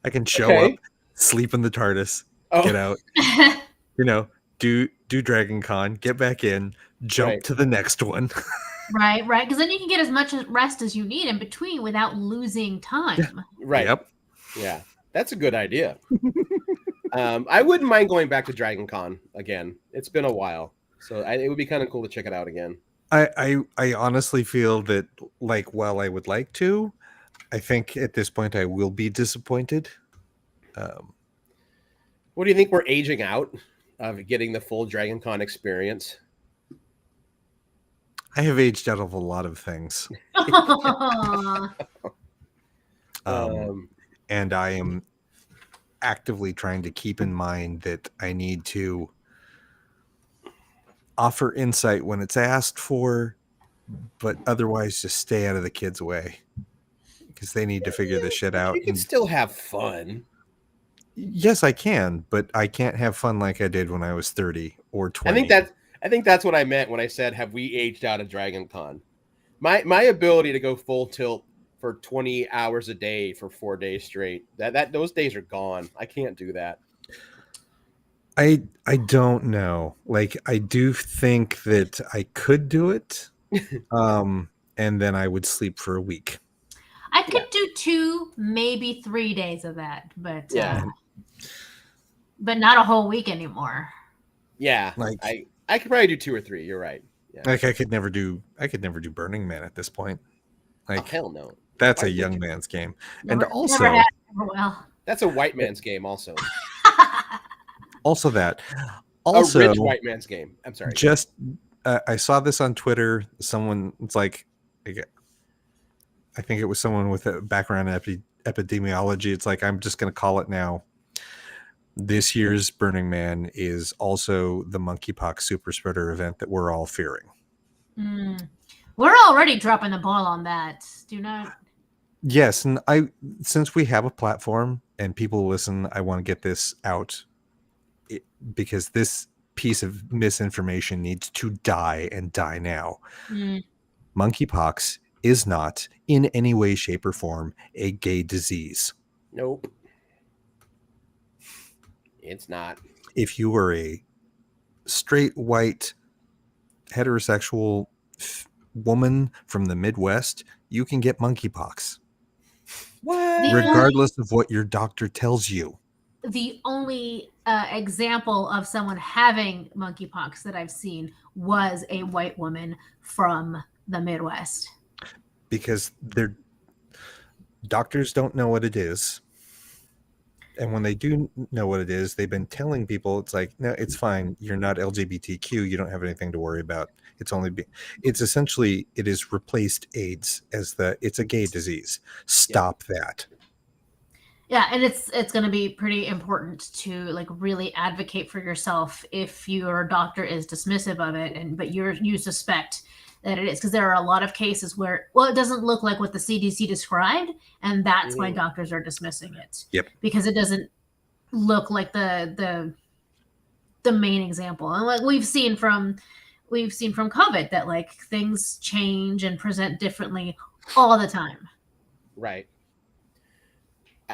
I can show Okay. up, sleep in the TARDIS, Oh. get out, do Dragon Con, get back in, jump Right. to the next one. Right. Because then you can get as much rest as you need in between without losing time. Right. Yep. Yeah, that's a good idea. I wouldn't mind going back to Dragon Con again. It's been a while, so it would be kind of cool to check it out again. I honestly feel that, like, while I would like to, I think at this point I will be disappointed. What do you think we're aging out of getting the full Dragon Con experience? I have aged out of a lot of things. And I am actively trying to keep in mind that I need to offer insight when it's asked for, but otherwise just stay out of the kids' way because they need to figure this shit out. You can still have fun. Yes, I can, but I can't have fun like I did when I was 30 or 20. I think that's what I meant when I said, have we aged out of Dragon Con? My ability to go full tilt for 20 hours a day for 4 days straight, those days are gone. I can't do that. I don't know. Like, I do think that I could do it. And then I would sleep for a week. I could do 2, maybe 3 days of that, but but not a whole week anymore. Yeah, like I could probably do 2 or 3. You're right. Yeah. Like I could never do Burning Man at this point. Like, hell no. That's a young man's game. Never, and also never had it well. That's a white man's game also. Also a rich white man's game. I'm sorry. Just I saw this on Twitter. Someone, it's like, I think it was someone with a background in epidemiology. It's like, I'm just going to call it now. This year's Burning Man is also the monkeypox super spreader event that we're all fearing. We're already dropping the ball on that. Do not. Yes, and since we have a platform and people listen, I want to get this out because this piece of misinformation needs to die and die now. Monkeypox is not in any way, shape, or form a gay disease. Nope. It's not. If you are a straight, white, heterosexual woman from the Midwest, you can get monkeypox. What? Regardless of what your doctor tells you. The only example of someone having monkeypox that I've seen was a white woman from the Midwest. Because their doctors don't know what it is. And when they do know what it is, they've been telling people, it's like, no, it's fine. You're not LGBTQ. You don't have anything to worry about. It's essentially, it has replaced AIDS as it's a gay disease. Stop that. Yeah, and it's going to be pretty important to like really advocate for yourself if your doctor is dismissive of it, but you suspect that it is, because there are a lot of cases where, well, it doesn't look like what the CDC described, and that's why doctors are dismissing it. Yep. Because it doesn't look like the main example, and like we've seen from COVID that like things change and present differently all the time. Right.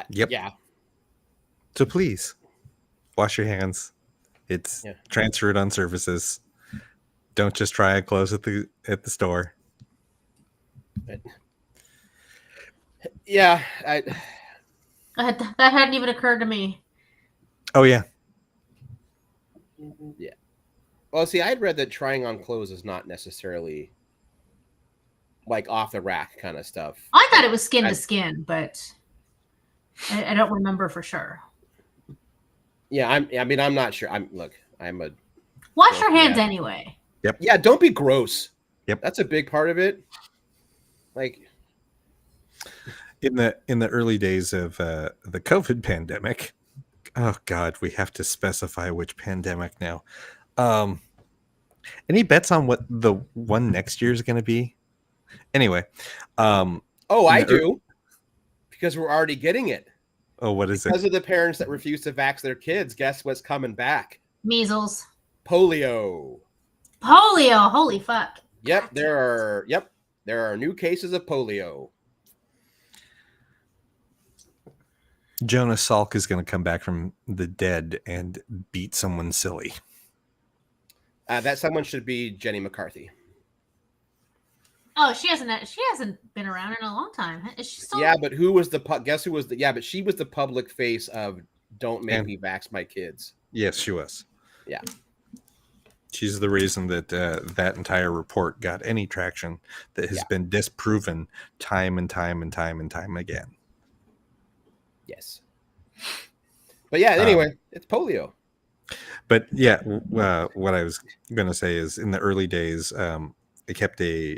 Yep. Yeah. So please wash your hands. It's transferred on surfaces. Don't just try and close at the store. Yeah, That hadn't even occurred to me. Oh yeah. Yeah. Well, see, I'd read that trying on clothes is not necessarily like off the rack kind of stuff. I thought it was skin to skin, but I don't remember for sure. Yeah, I'm not sure. Wash your hands anyway. Yep. Yeah, don't be gross. Yep. That's a big part of it. Like in the early days of the COVID pandemic. Oh God, we have to specify which pandemic now. Any bets on what the one next year is going to be? Anyway. I do. Because we're already getting it. Oh, what is it? Because of the parents that refuse to vax their kids, guess what's coming back? Measles. Polio. Holy fuck. Yep, there are new cases of polio. Jonas Salk is going to come back from the dead and beat someone silly. That someone should be Jenny McCarthy. Oh, she hasn't been around in a long time. Is she still? Yeah, but who was the guess who was the but she was the public face of "Don't make me vax my kids." Yes, she was. Yeah, she's the reason that that entire report got any traction that has been disproven time and time and time and time again. Yes, but yeah. Anyway, it's polio. But yeah, what I was going to say is, in the early days, they kept a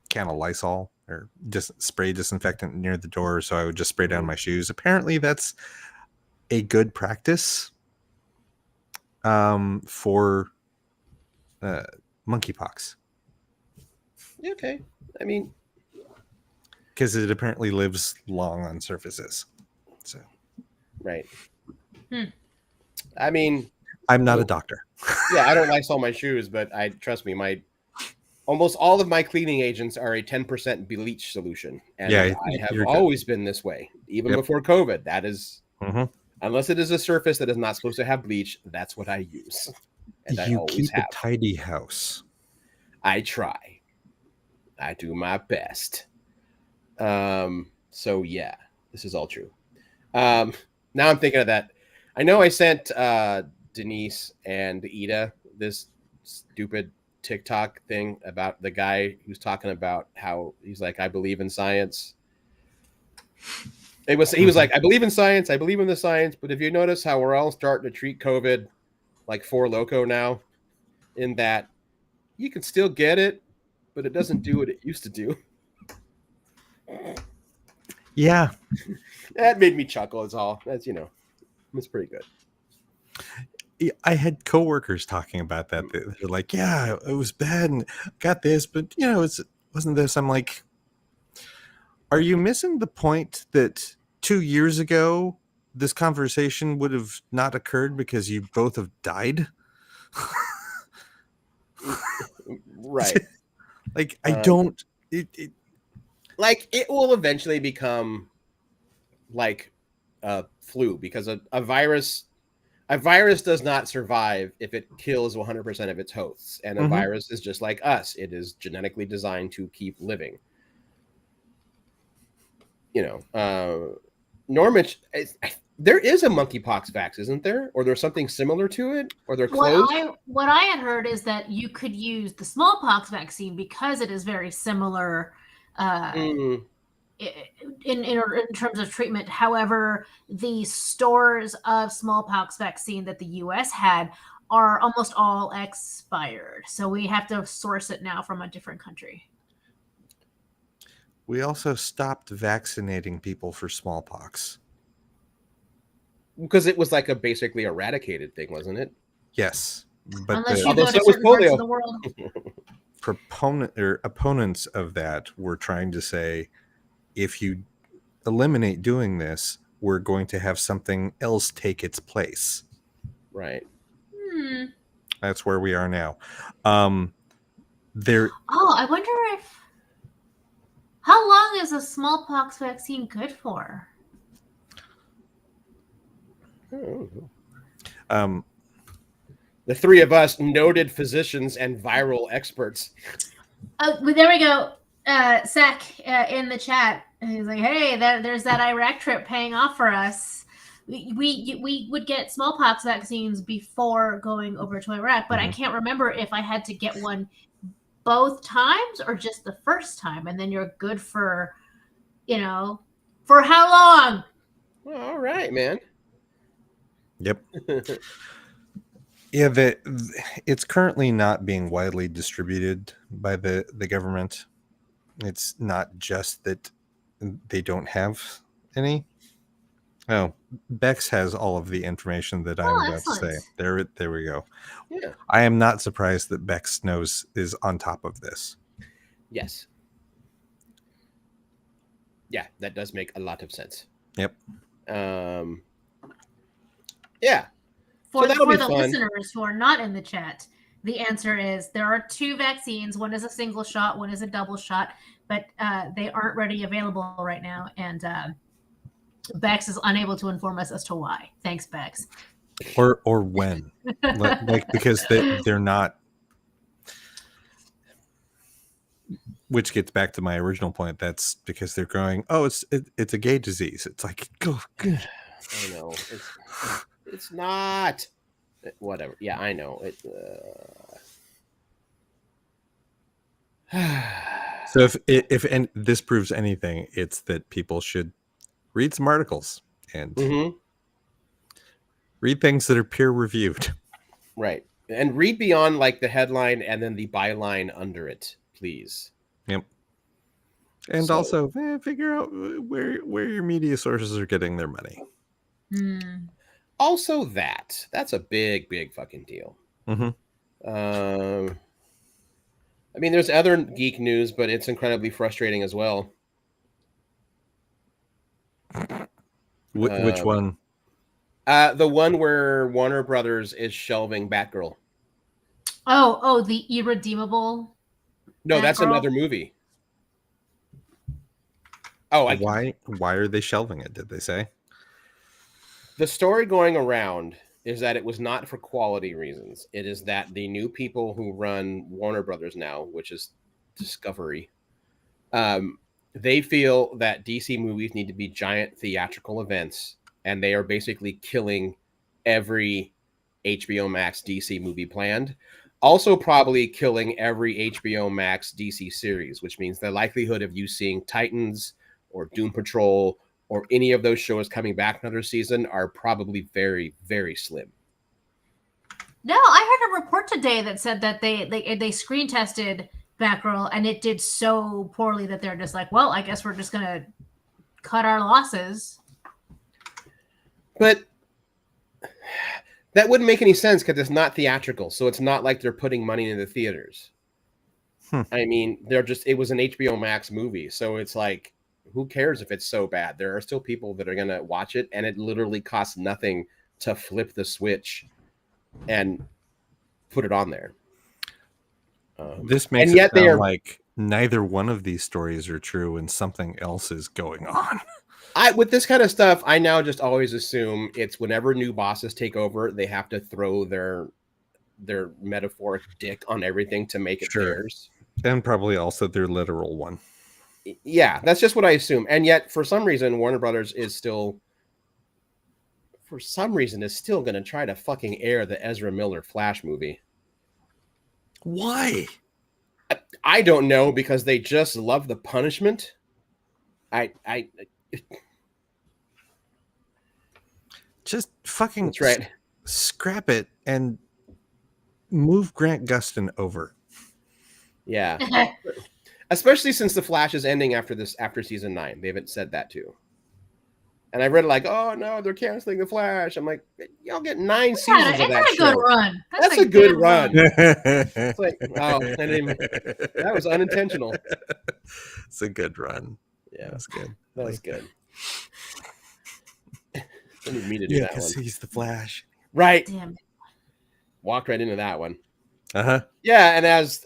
can of Lysol or just spray disinfectant near the door, so I would just spray down my shoes. Apparently, that's a good practice for monkeypox. Okay, I mean, because it apparently lives long on surfaces. So, right. I mean, I'm not a doctor. Yeah, I don't Lysol my shoes, but trust me, almost all of my cleaning agents are a 10% bleach solution, and I have always been this way, even before COVID. That is, unless it is a surface that is not supposed to have bleach, that's what I use. And you keep a tidy house. I try. I do my best. So yeah, this is all true. Now I'm thinking of that. I know I sent Denise and Ida this stupid TikTok thing about the guy who's talking about how he's like, I believe in science. He was like, I believe in science, I believe in the science, but if you notice how we're all starting to treat COVID like Four Loko now, in that you can still get it, but it doesn't do what it used to do. Yeah. That made me chuckle, is all. That's, it's pretty good. I had coworkers talking about that. They're like, yeah, it was bad and got this, but it wasn't this. I'm like, are you missing the point that 2 years ago this conversation would have not occurred because you both have died? Right. Like, I don't. Like, it will eventually become like a flu, because a virus does not survive if it kills 100% of its hosts, and a virus is just like us. It is genetically designed to keep living. Norman, there is a monkeypox vax, isn't there? Or there's something similar to it? Or they're close? What I had heard is that you could use the smallpox vaccine because it is very similar in terms of treatment. However, the stores of smallpox vaccine that the U.S. had are almost all expired. So we have to source it now from a different country. We also stopped vaccinating people for smallpox. Because it was like a basically eradicated thing, wasn't it? Yes. But unless you go to certain parts of the world. Opponents of that were trying to say, if you eliminate doing this, we're going to have something else take its place. Right. That's where we are now. I wonder how long is a smallpox vaccine good for? The three of us, noted physicians and viral experts. There we go. Zach in the chat, he's like, "Hey, there's that Iraq trip paying off for us. We would get smallpox vaccines before going over to Iraq, but I can't remember if I had to get one both times or just the first time, and then you're good for, for how long?" Well, all right, man. Yep. Yeah, it's currently not being widely distributed by the government. It's not just that they don't have any. Oh, Bex has all of the information that I'm about to say. There we go. Yeah. I am not surprised that Bex knows is on top of this. Yes. Yeah, that does make a lot of sense. Yep. Yeah. For the listeners who are not in the chat, The answer is there are 2 vaccines. One is a single shot, one is a double shot, but they aren't ready available right now. And Bex is unable to inform us as to why. Thanks, Bex. Or when, like because they're not. Which gets back to my original point. That's because they're going, oh, it's a gay disease. It's like, go good. I know it's not. Whatever. Yeah, I know it. So if and this proves anything, it's that people should read some articles and read things that are peer reviewed. Right. And read beyond like the headline and then the byline under it, please. Yep. And also figure out where your media sources are getting their money. Also that's a big fucking deal. I mean, there's other geek news, but it's incredibly frustrating as well. Which one? The one where Warner Brothers is shelving Batgirl. Oh, the irredeemable. No, that's another movie. Oh, why are they shelving it? Did they say? The story going around is that it was not for quality reasons. It is that the new people who run Warner Brothers now, which is Discovery, they feel that DC movies need to be giant theatrical events, and they are basically killing every HBO Max DC movie planned. Also probably killing every HBO Max DC series, which means the likelihood of you seeing Titans or Doom Patrol or any of those shows coming back another season are probably very, very slim. No, I heard a report today that said that they screen tested Batgirl and it did so poorly that they're just like, well, I guess we're just gonna cut our losses. But that wouldn't make any sense because it's not theatrical, so it's not like they're putting money into the theaters. I mean, it was an HBO Max movie, so it's like, who cares if it's so bad? There are still people that are going to watch it, and it literally costs nothing to flip the switch and put it on there. This makes it sound like neither one of these stories are true and something else is going on. With this kind of stuff, I now just always assume it's whenever new bosses take over, they have to throw their metaphoric dick on everything to make it theirs. And probably also their literal one. Yeah, that's just what I assume. And yet, for some reason, Warner Brothers is still going to try to fucking air the Ezra Miller Flash movie. Why? I don't know, because they just love the punishment. Just fucking that's right. Scrap it and move Grant Gustin over. Yeah. Especially since the Flash is ending after season 9. They haven't said that too. And I read like, oh no, they're canceling the Flash. I'm like, y'all get 9 seasons of that show. Good run. That's a good run. It's like, oh, that was unintentional. It's a good run. Yeah, that's good. That was good. Didn't mean to do that one. Because he's the Flash. Right. Damn. Walked right into that one. Uh-huh. Yeah, and as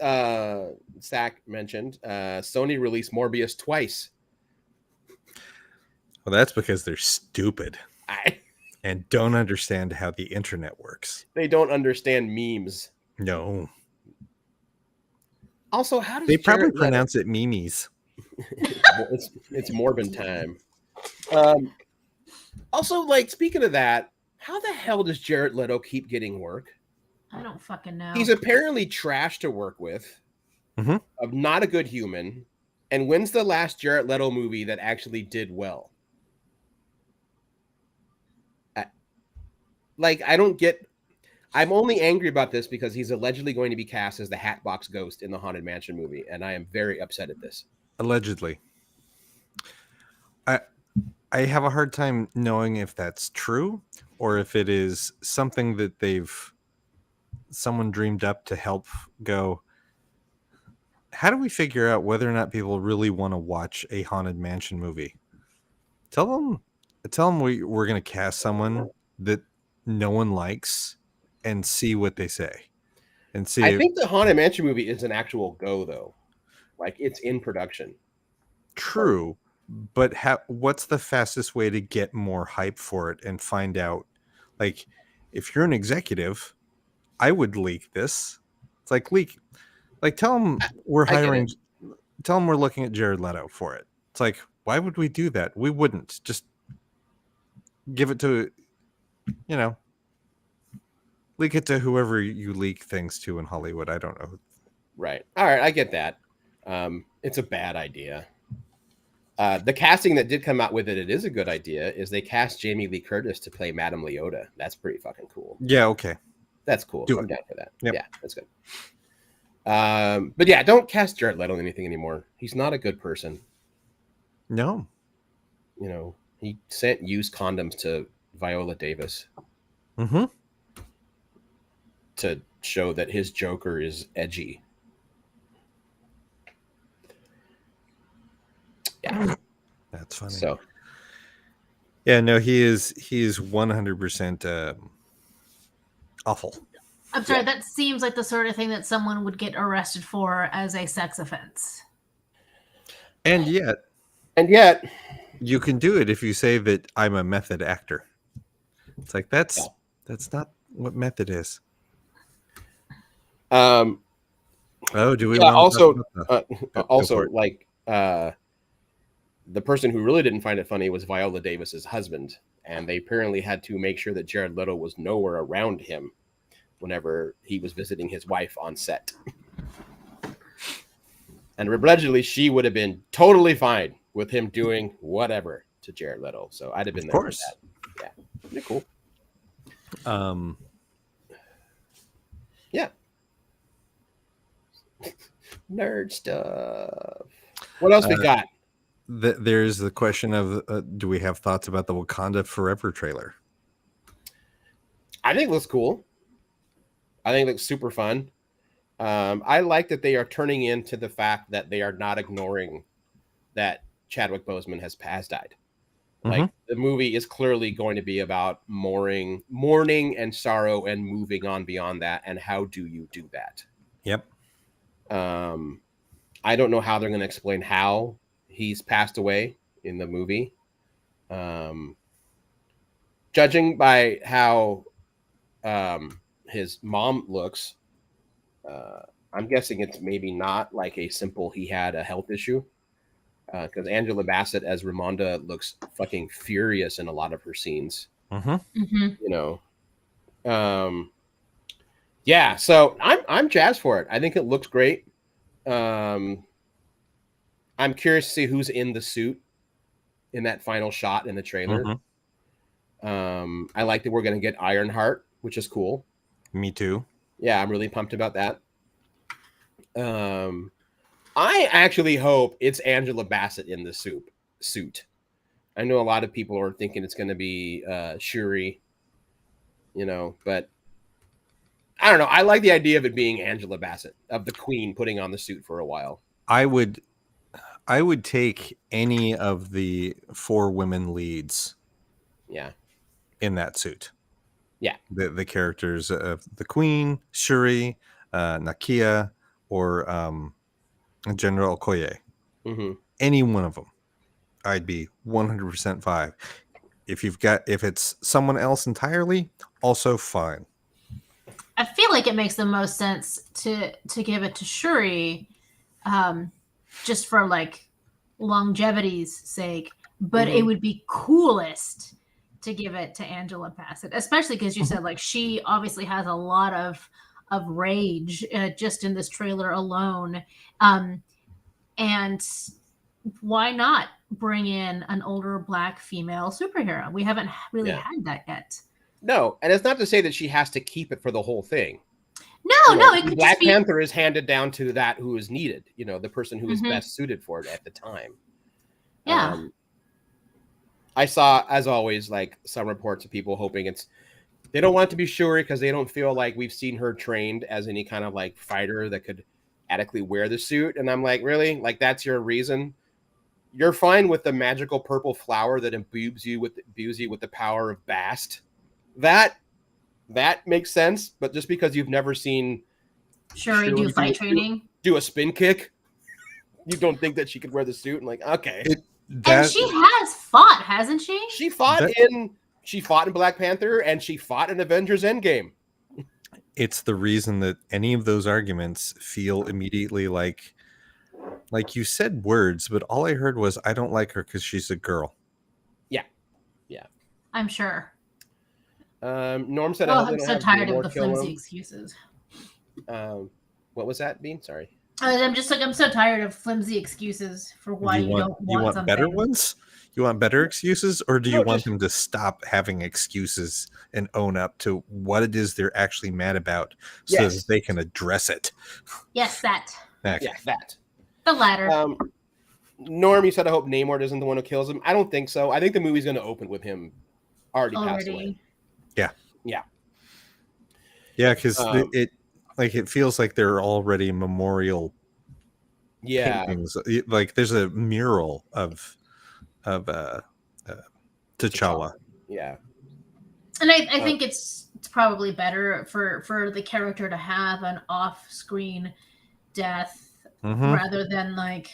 Zach mentioned, Sony released Morbius twice. Well, that's because they're stupid and don't understand how the internet works. They don't understand memes. No. Also, how does they probably pronounce it memes? It's Morbin time. Also, like, speaking of that, how the hell does Jared Leto keep getting work? I don't fucking know. He's apparently trash to work with, not a good human. And when's the last Jared Leto movie that actually did well? I don't get. I'm only angry about this because he's allegedly going to be cast as the Hatbox Ghost in the Haunted Mansion movie, and I am very upset at this. Allegedly. I have a hard time knowing if that's true or if it is something that someone dreamed up to help go, how do we figure out whether or not people really want to watch a Haunted Mansion movie? Tell them we're going to cast someone that no one likes and see what they say. and see. I think the Haunted Mansion movie is an actual go, though. Like, it's in production. True, but what's the fastest way to get more hype for it and find out? Like, if you're an executive, I would leak this. It's like tell them we're hiring. Tell them we're looking at Jared Leto for it. It's like, why would we do that? We wouldn't. Just give it to, leak it to whoever you leak things to in Hollywood. I don't know. Right. All right. I get that. It's a bad idea. The casting that did come out with it is a good idea, is they cast Jamie Lee Curtis to play Madame Leota. That's pretty fucking cool. Yeah, okay. That's cool. I'm down for that. Yep. Yeah, that's good. But yeah, don't cast Jared Leto in anything anymore. He's not a good person. No. He sent used condoms to Viola Davis to show that his Joker is edgy. Yeah. That's funny. So yeah, no, he is 100% awful. I'm sorry, that seems like the sort of thing that someone would get arrested for as a sex offense. And yet you can do it if you say that I'm a method actor. It's like that's not what method is. do we also like the person who really didn't find it funny was Viola Davis's husband, and they apparently had to make sure that Jared Leto was nowhere around him whenever he was visiting his wife on set. And allegedly, she would have been totally fine with him doing whatever to Jared Leto. So I'd have been there for that. Yeah, pretty cool. Yeah. Nerd stuff. What else we got? There's the question of do we have thoughts about the Wakanda Forever trailer? I think it looks cool. I think it looks super fun. I like that they are turning into the fact that they are not ignoring that Chadwick Boseman has died. Like, the movie is clearly going to be about mourning and sorrow and moving on beyond that. And how do you do that? Yep. I don't know how they're going to explain how he's passed away in the movie. Judging by how his mom looks, I'm guessing it's maybe not like a simple he had a health issue, because Angela Bassett as Ramonda looks fucking furious in a lot of her scenes. Yeah, so I'm jazzed for it. I think it looks great. I'm curious to see who's in the suit in that final shot in the trailer. I like that we're going to get Ironheart, which is cool. Me too. Yeah, I'm really pumped about that. I actually hope it's Angela Bassett in the suit. I know a lot of people are thinking it's going to be Shuri, but I don't know. I like the idea of it being Angela Bassett, of the Queen, putting on the suit for a while. I would take any of the 4 women leads. Yeah. In that suit. Yeah. The characters of the Queen, Shuri, Nakia, or General Okoye. Any one of them, I'd be 100% fine. If it's someone else entirely, also fine. I feel like it makes the most sense to give it to Shuri, just for like longevity's sake. But it would be coolest to give it to Angela Bassett, especially because you said like she obviously has a lot of rage just in this trailer alone, and why not bring in an older Black female superhero? We haven't really had that yet. No, and it's not to say that she has to keep it for the whole thing. No, it could Black just be... Panther is handed down to that who is needed. The person who is best suited for it at the time. Yeah. I saw, as always, like some reports of people hoping they don't want it to be Shuri because they don't feel like we've seen her trained as any kind of like fighter that could adequately wear the suit. And I'm like, really? Like, that's your reason? You're fine with the magical purple flower that imbues you with the power of Bast. That makes sense, but just because you've never seen Shuri do fight training. Do a spin kick. You don't think that she could wear the suit? And like, okay. And she has fought, hasn't she? She fought in Black Panther, and she fought in Avengers Endgame. It's the reason that any of those arguments feel immediately like you said words, but all I heard was, I don't like her because she's a girl. Yeah. I'm sure. Norm said, I'm so tired of the flimsy excuses. What was that, Bean? Sorry. I'm so tired of flimsy excuses for why you don't want you want something. Better ones? You want better excuses, or do you want them to stop having excuses and own up to what it is they're actually mad about, so that they can address it? Yes, that. Okay. Yeah, that. The latter. Norm, you said, I hope Namor isn't the one who kills him. I don't think so. I think the movie's going to open with him already passed away. Yeah. Yeah. Yeah, because it feels like there are already memorial paintings. Like there's a mural of T'Challa. Yeah. And I think it's probably better for the character to have an off-screen death rather than like,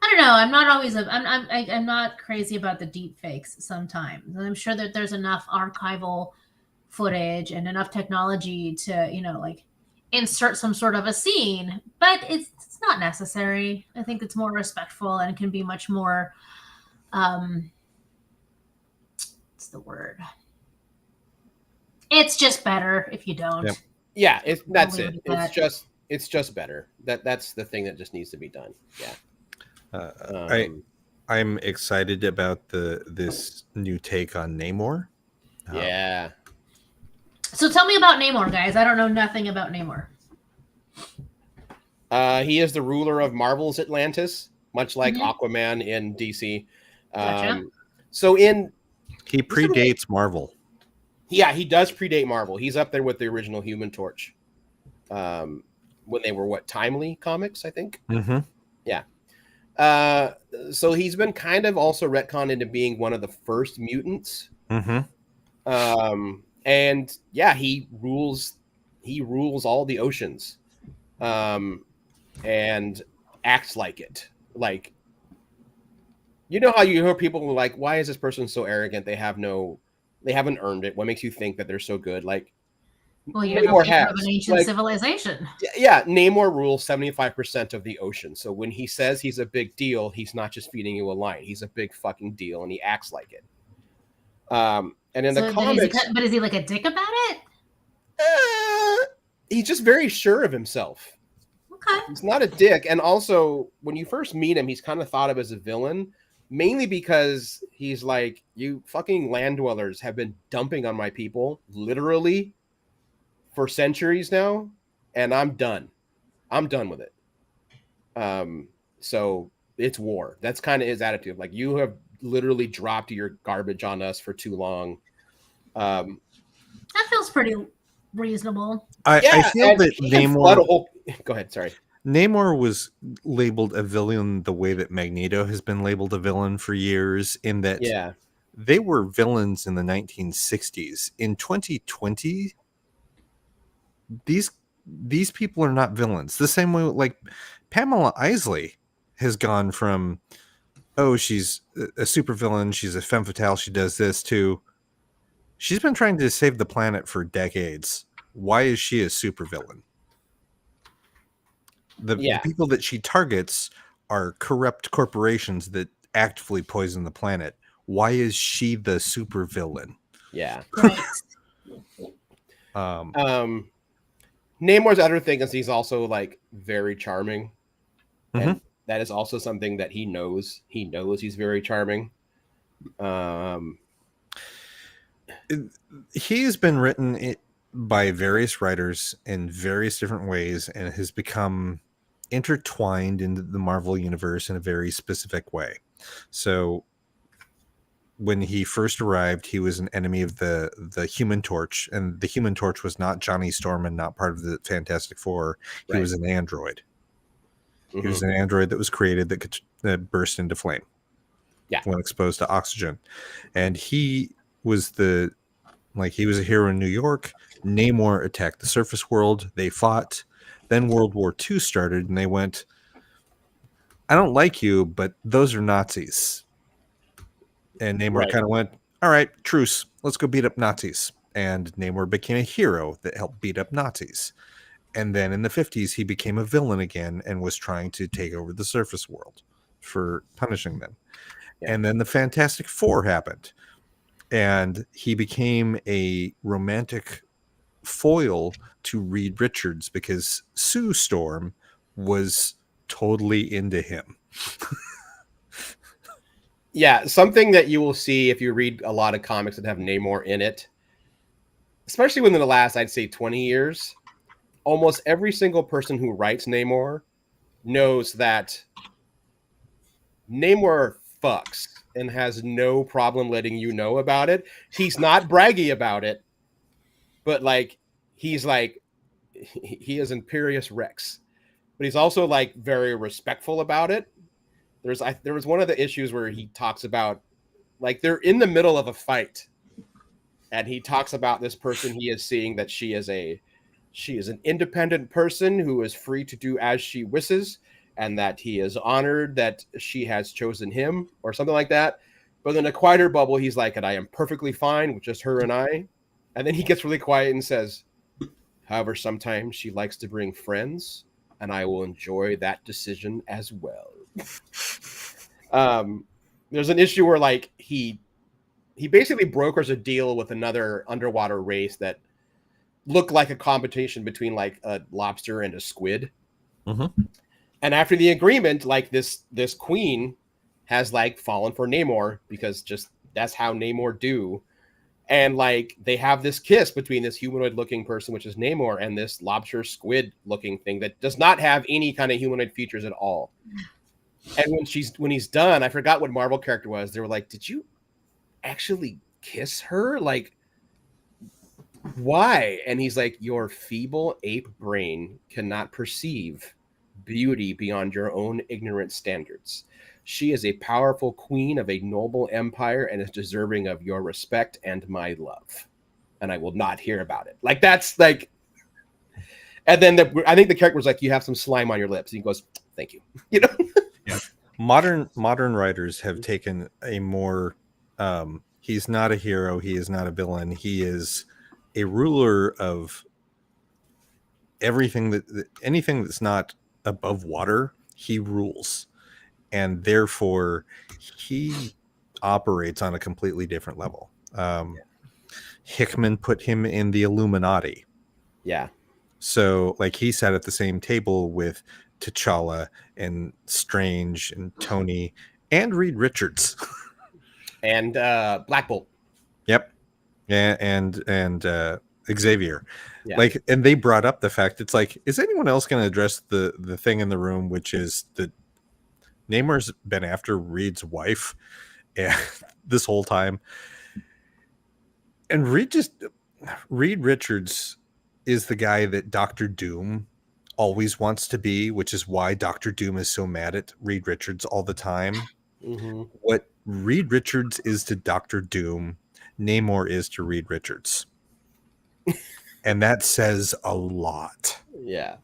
I don't know. I'm not always I'm not crazy about the deep fakes sometimes. I'm sure that there's enough archival footage and enough technology to, like insert some sort of a scene, but it's not necessary. I think it's more respectful and can be much more what's the word? It's just better if you don't. Yep. Yeah, that's it. It's just better. That's the thing that just needs to be done. Yeah. I'm excited about this new take on Namor. Yeah. So tell me about Namor, guys. I don't know nothing about Namor. He is the ruler of Marvel's Atlantis, much like Aquaman in DC. Gotcha. He predates Marvel. Yeah, he does predate Marvel. He's up there with the original Human Torch. When they were Timely comics, I think. Mm-hmm. Yeah. So he's been kind of also retconned into being one of the first mutants. Mm-hmm. And yeah, he rules all the oceans. And acts like it. Like, you know how you hear people were like, why is this person so arrogant? They haven't earned it. What makes you think that they're so good? Like, well, you're the leader of an ancient civilization. Yeah, Namor rules 75% of the ocean. So when he says he's a big deal, he's not just feeding you a line. He's a big fucking deal, and he acts like it. And in the comics, but is he like a dick about it? He's just very sure of himself. Okay. He's not a dick. And also, when you first meet him, he's kind of thought of as a villain, mainly because he's like, you fucking land dwellers have been dumping on my people, literally, for centuries now, and I'm done. I'm done with it. So it's war. That's kind of his attitude. Like, you have literally dropped your garbage on us for too long. That feels pretty reasonable. I feel that Namor. Go ahead. Sorry. Namor was labeled a villain the way that Magneto has been labeled a villain for years. In that, they were villains in the 1960s. In 2020, these people are not villains. The same way, like Pamela Isley has gone from, oh, she's a supervillain, she's a femme fatale, she does this, to she's been trying to save the planet for decades. Why is she a supervillain? The people that she targets are corrupt corporations that actively poison the planet. Why is she the supervillain? Yeah. Right. Namor's other thing is he's also like very charming. And that is also something that he knows. He knows he's very charming. He has been written by various writers in various different ways and has become intertwined into the Marvel universe in a very specific way. So when he first arrived, he was an enemy of the Human Torch, and the Human Torch was not Johnny Storm and not part of the Fantastic Four. He was an android. He was an android that was created that could burst into flame when exposed to oxygen. And he was he was a hero in New York, Namor attacked the surface world. They fought. Then World War II started, and they went, I don't like you, but those are Nazis. And Namor kind of went, all right, truce. Let's go beat up Nazis. And Namor became a hero that helped beat up Nazis. And then in the 50s, he became a villain again and was trying to take over the surface world for punishing them. Yeah. And then the Fantastic Four happened. And he became a romantic foil to Reed Richards because Sue Storm was totally into him. Yeah, something that you will see if you read a lot of comics that have Namor in it, especially within the last, I'd say, 20 years, almost every single person who writes Namor knows that Namor fucks and has no problem letting you know about it. He's not braggy about it, but like he's like he is Imperious Rex, but he's also like very respectful about it. There was one of the issues where he talks about like they're in the middle of a fight, and he talks about this person he is seeing that she is an independent person who is free to do as she wishes, and that he is honored that she has chosen him or something like that. But in a quieter bubble, he's like, and I am perfectly fine with just her and I. And then he gets really quiet and says, however, sometimes she likes to bring friends, and I will enjoy that decision as well. There's an issue where like he basically brokers a deal with another underwater race that looked like a competition between like a lobster and a squid. Mm-hmm. And after the agreement, like this queen has like fallen for Namor because just that's how Namor do. And like they have this kiss between this humanoid looking person, which is Namor, and this lobster squid looking thing that does not have any kind of humanoid features at all. And when he's done, I forgot what Marvel character was. They were like, did you actually kiss her? Like, why? And he's like, your feeble ape brain cannot perceive beauty beyond your own ignorant standards. She is a powerful queen of a noble empire and is deserving of your respect and my love. And I will not hear about it. Like, that's like, and then I think the character was like, you have some slime on your lips. And he goes, thank you. You know? Yeah. Modern writers have taken a more, he's not a hero. He is not a villain. He is a ruler of everything anything that's not above water, he rules. And therefore he operates on a completely different level. Hickman put him in the Illuminati. Yeah. So like he sat at the same table with T'Challa and Strange and Tony and Reed Richards. And Black Bolt. Yep. And Xavier. Yeah. Like, and they brought up the fact, it's like, is anyone else going to address the thing in the room, which is that Namor's been after Reed's wife this whole time. And Reed Richards is the guy that Dr. Doom always wants to be, which is why Dr. Doom is so mad at Reed Richards all the time. Mm-hmm. What Reed Richards is to Dr. Doom, Namor is to Reed Richards. And that says a lot. Yeah.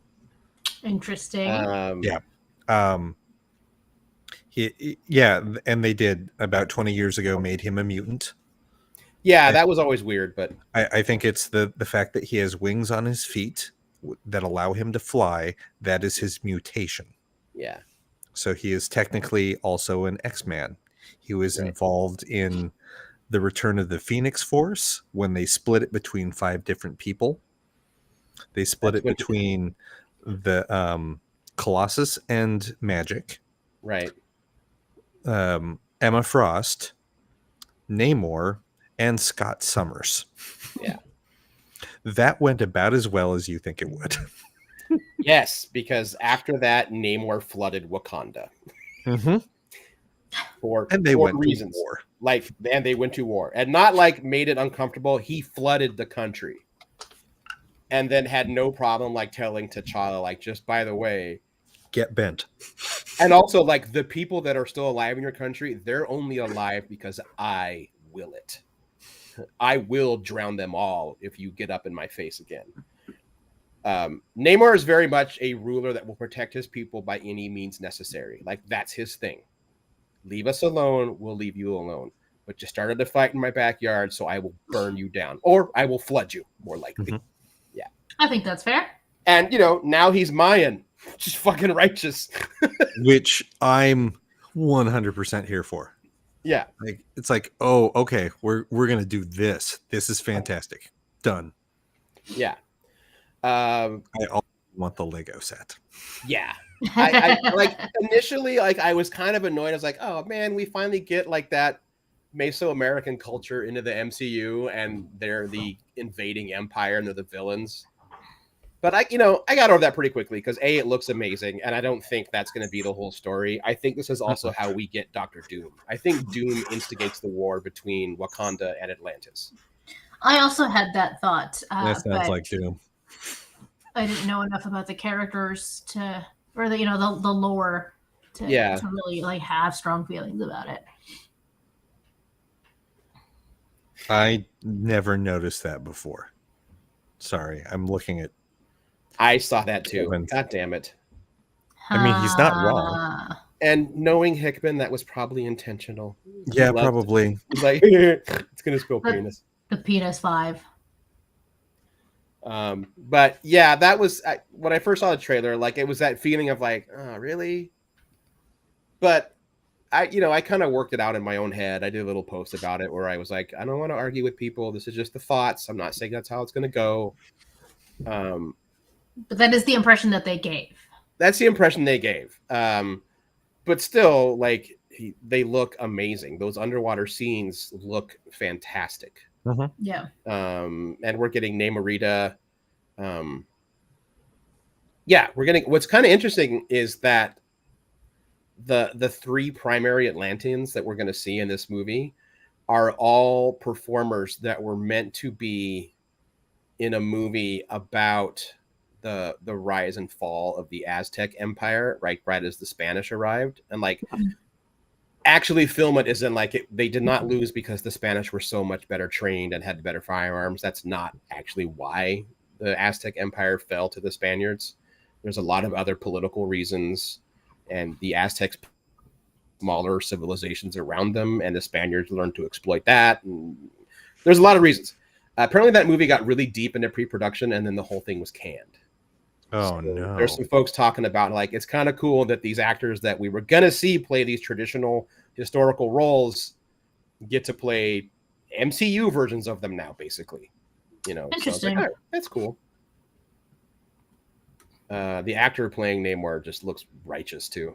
Interesting. Yeah. Yeah, and they did about 20 years ago made him a mutant. Yeah, that was always weird, but I think it's the fact that he has wings on his feet that allow him to fly. That is his mutation. Yeah. So he is technically also an X-Man. He was involved in the Return of the Phoenix Force when they split it between 5 different people. They split it between the Colossus and Magic. Right. Emma Frost, Namor, and Scott Summers. Yeah. That went about as well as you think it would. Yes, because after that, Namor flooded Wakanda. Mm-hmm. For reasons. To war. Like, and they went to war. And not like made it uncomfortable. He flooded the country. And then had no problem like telling T'Challa, like, just by the way, get bent. And also, like, the people that are still alive in your country, they're only alive because I will it. I will drown them all if you get up in my face again. Namor is very much a ruler that will protect his people by any means necessary. Like, that's his thing. Leave us alone, we'll leave you alone. But you started a fight in my backyard, so I will burn you down. Or I will flood you, more likely. Mhm. Yeah. I think that's fair. And, now he's Mayan. Just fucking righteous. Which I'm 100% here for. Yeah. Like, it's like, oh, okay, we're gonna do this. This is fantastic. Done. Yeah. I also want the Lego set. Yeah. I like initially, like, I was kind of annoyed. I was like, oh man, we finally get like that Mesoamerican culture into the MCU, and they're the invading empire and they're the villains. But I got over that pretty quickly because A, it looks amazing, and I don't think that's going to be the whole story. I think this is also how we get Dr. Doom. I think Doom instigates the war between Wakanda and Atlantis. I also had that thought. That sounds like Doom. I didn't know enough about the characters or the lore to really like have strong feelings about it. I never noticed that before. Sorry, I'm looking at. I saw that too. God damn it. I mean, he's not wrong. And knowing Hickman, that was probably intentional. Yeah, probably. He's like, it's going to spill penis. The penis 5. But yeah, that was when I first saw the trailer, like, it was that feeling of like, oh, really? But I kind of worked it out in my own head. I did a little post about it where I was like, I don't want to argue with people. This is just the thoughts. I'm not saying that's how it's going to go. But that is the impression that they gave. That's the impression they gave. But still, like, they look amazing. Those underwater scenes look fantastic. Uh-huh. Yeah. And we're getting Namorita. Yeah, we're getting. What's kind of interesting is that the 3 primary Atlanteans that we're going to see in this movie are all performers that were meant to be in a movie about the rise and fall of the Aztec Empire, right as the Spanish arrived, and like actually film it isn't like it. They did not lose because the Spanish were so much better trained and had better firearms. That's not actually why the Aztec Empire fell to the Spaniards. There's a lot of other political reasons, and the Aztecs smaller civilizations around them, and the Spaniards learned to exploit that. And there's a lot of reasons. Apparently that movie got really deep into pre-production, and then the whole thing was canned. Oh, so no. There's some folks talking about, like, it's kind of cool that these actors that we were going to see play these traditional historical roles get to play MCU versions of them now, basically. Interesting. So like, oh, that's cool. The actor playing Namor just looks righteous, too.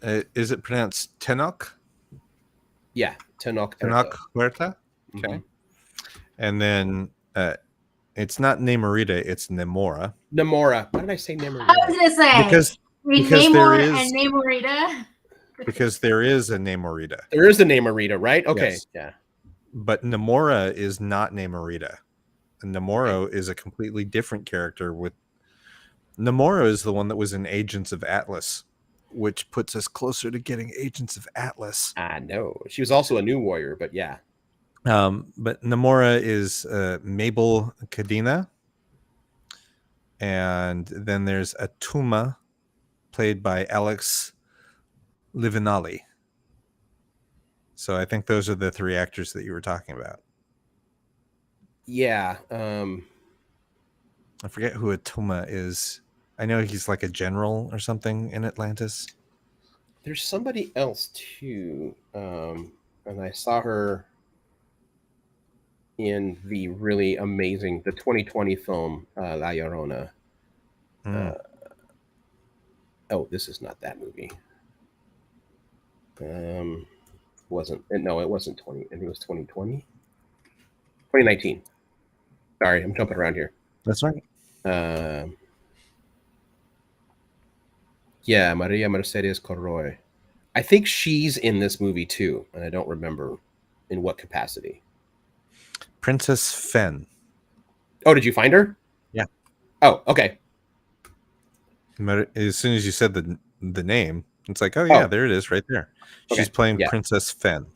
Is it pronounced Tenoch? Yeah, Tenoch Huerta. Okay. Mm-hmm. And then it's not Namorita, it's Namora. Namora. Why did I say Namorita? I was going to say because Namor and Namorita. Because there is a Namorita. There is a Namorita, right? Okay. Yes. Yeah. But Namora is not Namorita. And Namora is a completely different character. Namora is the one that was in Agents of Atlas, which puts us closer to getting Agents of Atlas. I know. She was also a New Warrior, but yeah. But Namora is Mabel Cadena. And then there's Atuma, played by Alex Livinali. So I think those are the 3 actors that you were talking about. Yeah. I forget who Atuma is. I know he's like a general or something in Atlantis. There's somebody else too. And I saw her in the really amazing, the 2020 film, La Llorona. Oh, this is not that movie. It wasn't 20. I think it was 2020. 2019. Sorry, I'm jumping around here. That's right. Yeah, Maria Mercedes Corroy. I think she's in this movie too, and I don't remember in what capacity. Princess Fen. Oh, did you find her? Yeah. Oh, okay. As soon as you said the name, it's like, oh yeah, there it is, right there. She's playing yeah. Princess Fen.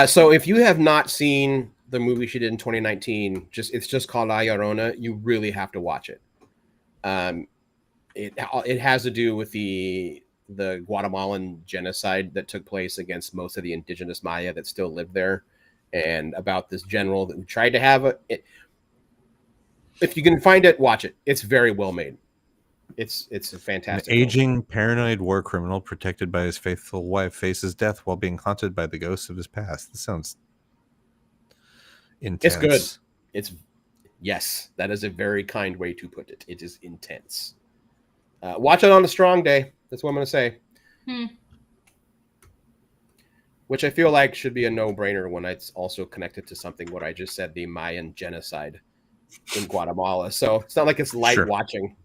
So if you have not seen the movie she did in 2019, it's just called La Llorona. You really have to watch it. It has to do with the Guatemalan genocide that took place against most of the indigenous Maya that still live there, and about this general that tried to have if you can find it, watch it. It's very well made. It's a fantastic. An aging, paranoid war criminal protected by his faithful wife faces death while being haunted by the ghosts of his past. This sounds intense. It's good. Yes, that is a very kind way to put it. It is intense. Watch it on a strong day. That's what I'm going to say. Which I feel like should be a no-brainer when it's also connected to something what I just said, the Mayan genocide in Guatemala. So it's not like it's light watching.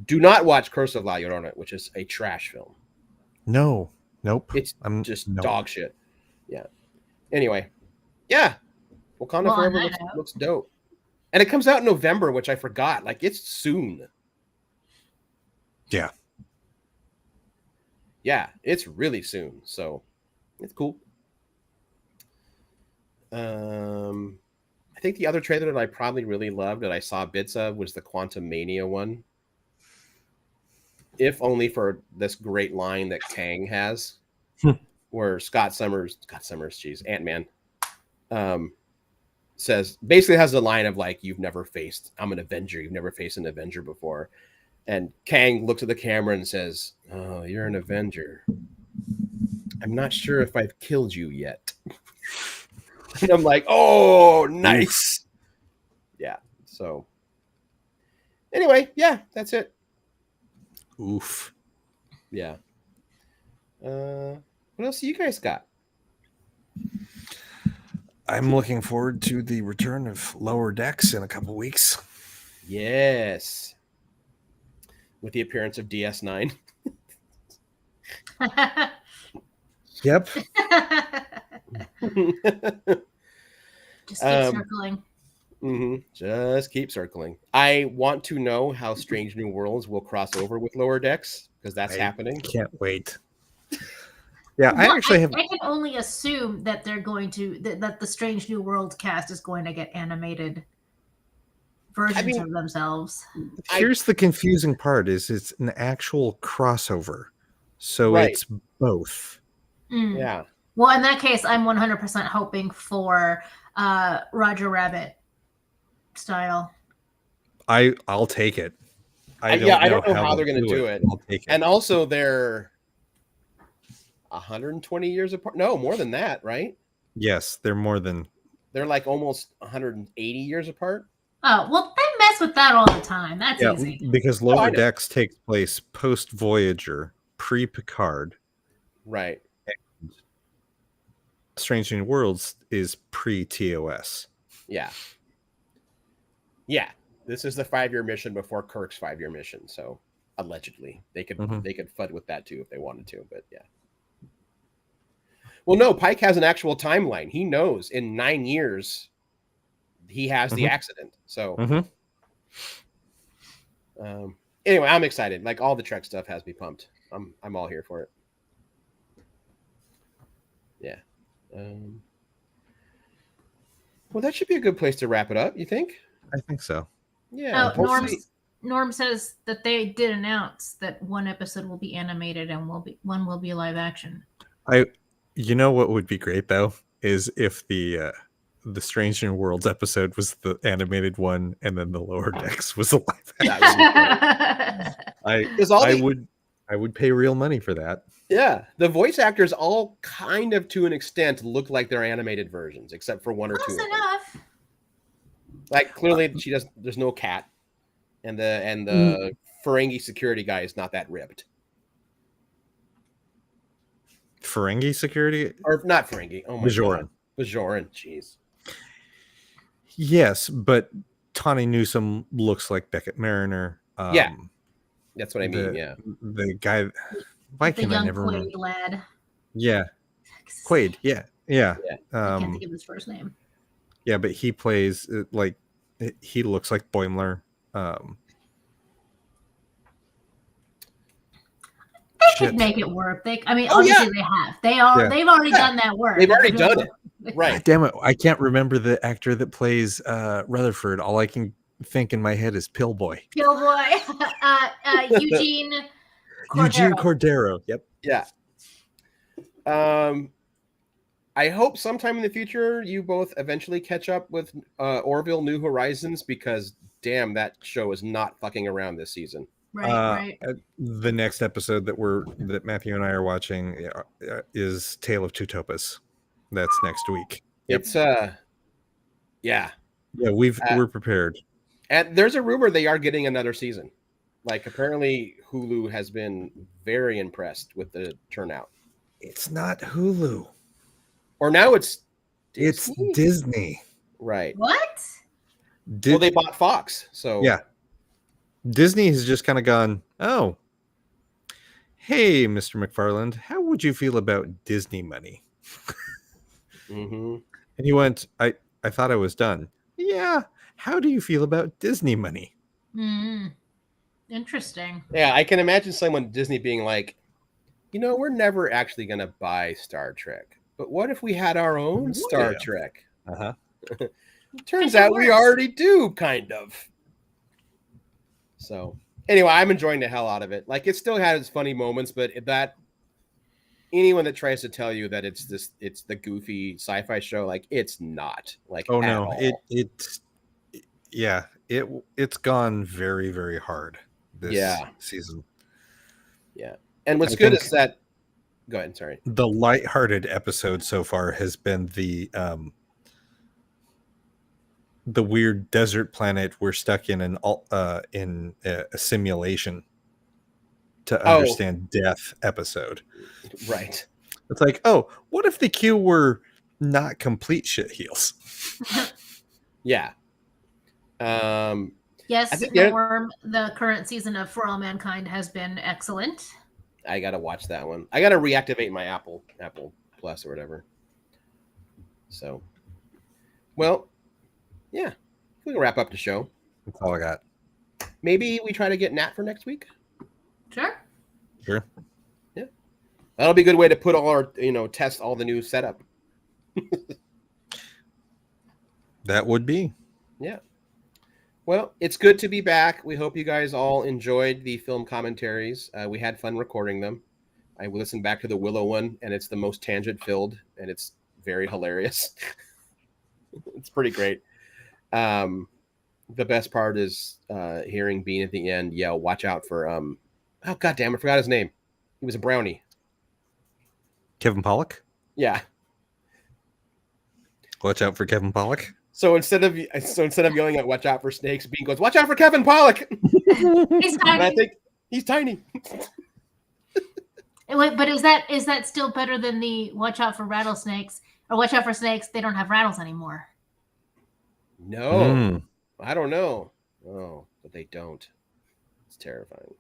Do not watch Curse of La Llorona, which is a trash film. No. Nope. It's dog shit. Yeah. Anyway. Yeah. Wakanda Forever looks dope. And it comes out in November, which I forgot. Like, it's soon. Yeah. Yeah, it's really soon. So it's cool. I think the other trailer that I probably really loved that I saw bits of was the Quantum Mania one. If only for this great line that Kang has, where Ant-Man, basically has the line of like, I'm an Avenger. You've never faced an Avenger before. And Kang looks at the camera and says, "Oh, you're an Avenger. I'm not sure if I've killed you yet." And I'm like, "Oh, nice." Yeah. So anyway, yeah, that's it. Oof. Yeah. What else do you guys got? I'm looking forward to the return of Lower Decks in a couple weeks. Yes. With the appearance of DS9. Yep. Just keep circling. Just keep circling. I want to know how Strange New Worlds will cross over with Lower Decks, because that's happening. Can't wait. Yeah, Well, I can only assume that they're going to that the Strange New World cast is going to get animated versions of themselves. Here's the confusing part: is it's an actual crossover, so it's both. Yeah. Well, in that case, I'm 100% hoping for Roger Rabbit style. I'll take it. I don't know how they're going to do it. I'll take it. And also, they're 120 years apart. No, more than that, right? Yes, they're more than. They're like almost 180 years apart. Oh, well, they mess with that all the time. That's easy. Because Lower Decks takes place post Voyager, pre Picard. Right. And Strange New Worlds is pre TOS. Yeah. Yeah. This is the 5-year mission before Kirk's 5-year mission. So allegedly they could fud with that too if they wanted to, but yeah. Well, no, Pike has an actual timeline. He knows in 9 years he has the accident. So anyway, I'm excited. Like, all the Trek stuff has me pumped. I'm all here for it. Yeah. Well, that should be a good place to wrap it up, you think? I think so. Yeah. Norm says that they did announce that one episode will be animated and one will be live action. You know what would be great though is if the Strange New Worlds episode was the animated one, and then the Lower Decks was the live action. I would pay real money for that. Yeah, the voice actors all kind of, to an extent, look like they're animated versions, except for one or two. Enough. Like, clearly, there's no cat, and the Ferengi security guy is not that ripped. Ferengi security, or not Ferengi? Oh my God, Bajoran. Jeez. Yes, but Tawny Newsome looks like Beckett Mariner. Yeah, that's what I mean. The guy. Why can I never remember? Quaid lad. Yeah, Quaid. Yeah. I can't think of his first name. Yeah, but he plays like he looks like Boimler. That They could make it work. I mean, Oh, obviously yeah. they have. They've already done that work. They've already done it. Right. God damn it. I can't remember the actor that plays Rutherford. All I can think in my head is Pillboy. Pillboy. Eugene Cordero. Eugene Cordero. Yep. Yeah. I hope sometime in the future you both eventually catch up with Orville New Horizons, because damn, that show is not fucking around this season. Right. The next episode that Matthew and I are watching is Tale of Two Topas. That's next week. Yep. It's yeah, we're prepared. And there's a rumor they are getting another season. Like, apparently Hulu has been very impressed with the turnout. It's not Hulu. Or now it's Disney? It's Disney. Right. What? Well, they bought Fox, so yeah. Disney has just kind of gone, oh, hey, Mr. McFarland, how would you feel about Disney money? Mm-hmm. And he went, I thought I was done. Yeah. How do you feel about Disney money? Interesting. Yeah, I can imagine someone Disney being like, we're never actually going to buy Star Trek, but what if we had our own Star Trek? Uh-huh. Turns out we already do, kind of. So, anyway, I'm enjoying the hell out of it. Like, it still has its funny moments, but anyone that tries to tell you that it's the goofy sci-fi show, like, it's not. Like, oh no, it's gone very, very hard this season. Yeah, and what's good is that. Go ahead. Sorry. The lighthearted episode so far has been the weird desert planet we're stuck in a simulation to understand death episode. Right. It's like, oh, what if the Q were not complete shit heels? Yeah. Yes, the current season of For All Mankind has been excellent. I gotta watch that one. I gotta reactivate my Apple Plus or whatever. So, well, yeah, we can wrap up the show. That's all I got. Maybe we try to get Nat for next week. Sure. Yeah, that'll be a good way to put all our test all the new setup. That would be. Yeah. Well, it's good to be back. We hope you guys all enjoyed the film commentaries. We had fun recording them. I listened back to the Willow one, and it's the most tangent-filled, and it's very hilarious. It's pretty great. The best part is hearing Bean at the end yell, "Watch out for oh goddamn, I forgot his name. He was a brownie. Kevin Pollak? Yeah. Watch out for Kevin Pollak. So instead of yelling at "Watch out for snakes," Bean goes, "Watch out for Kevin Pollak." He's tiny. And I think he's tiny. Wait, but is that still better than the "Watch out for rattlesnakes" or "Watch out for snakes"? They don't have rattles anymore. No, I don't know. Oh, but they don't. It's terrifying.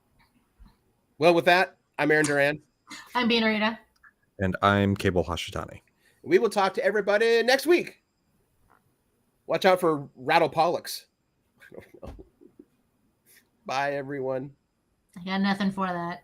Well, with that, I'm Aaron Duran. I'm Bean Rita. And I'm Cable Hashitani. We will talk to everybody next week. Watch out for rattle pollux. I don't know. Bye, everyone. I got nothing for that.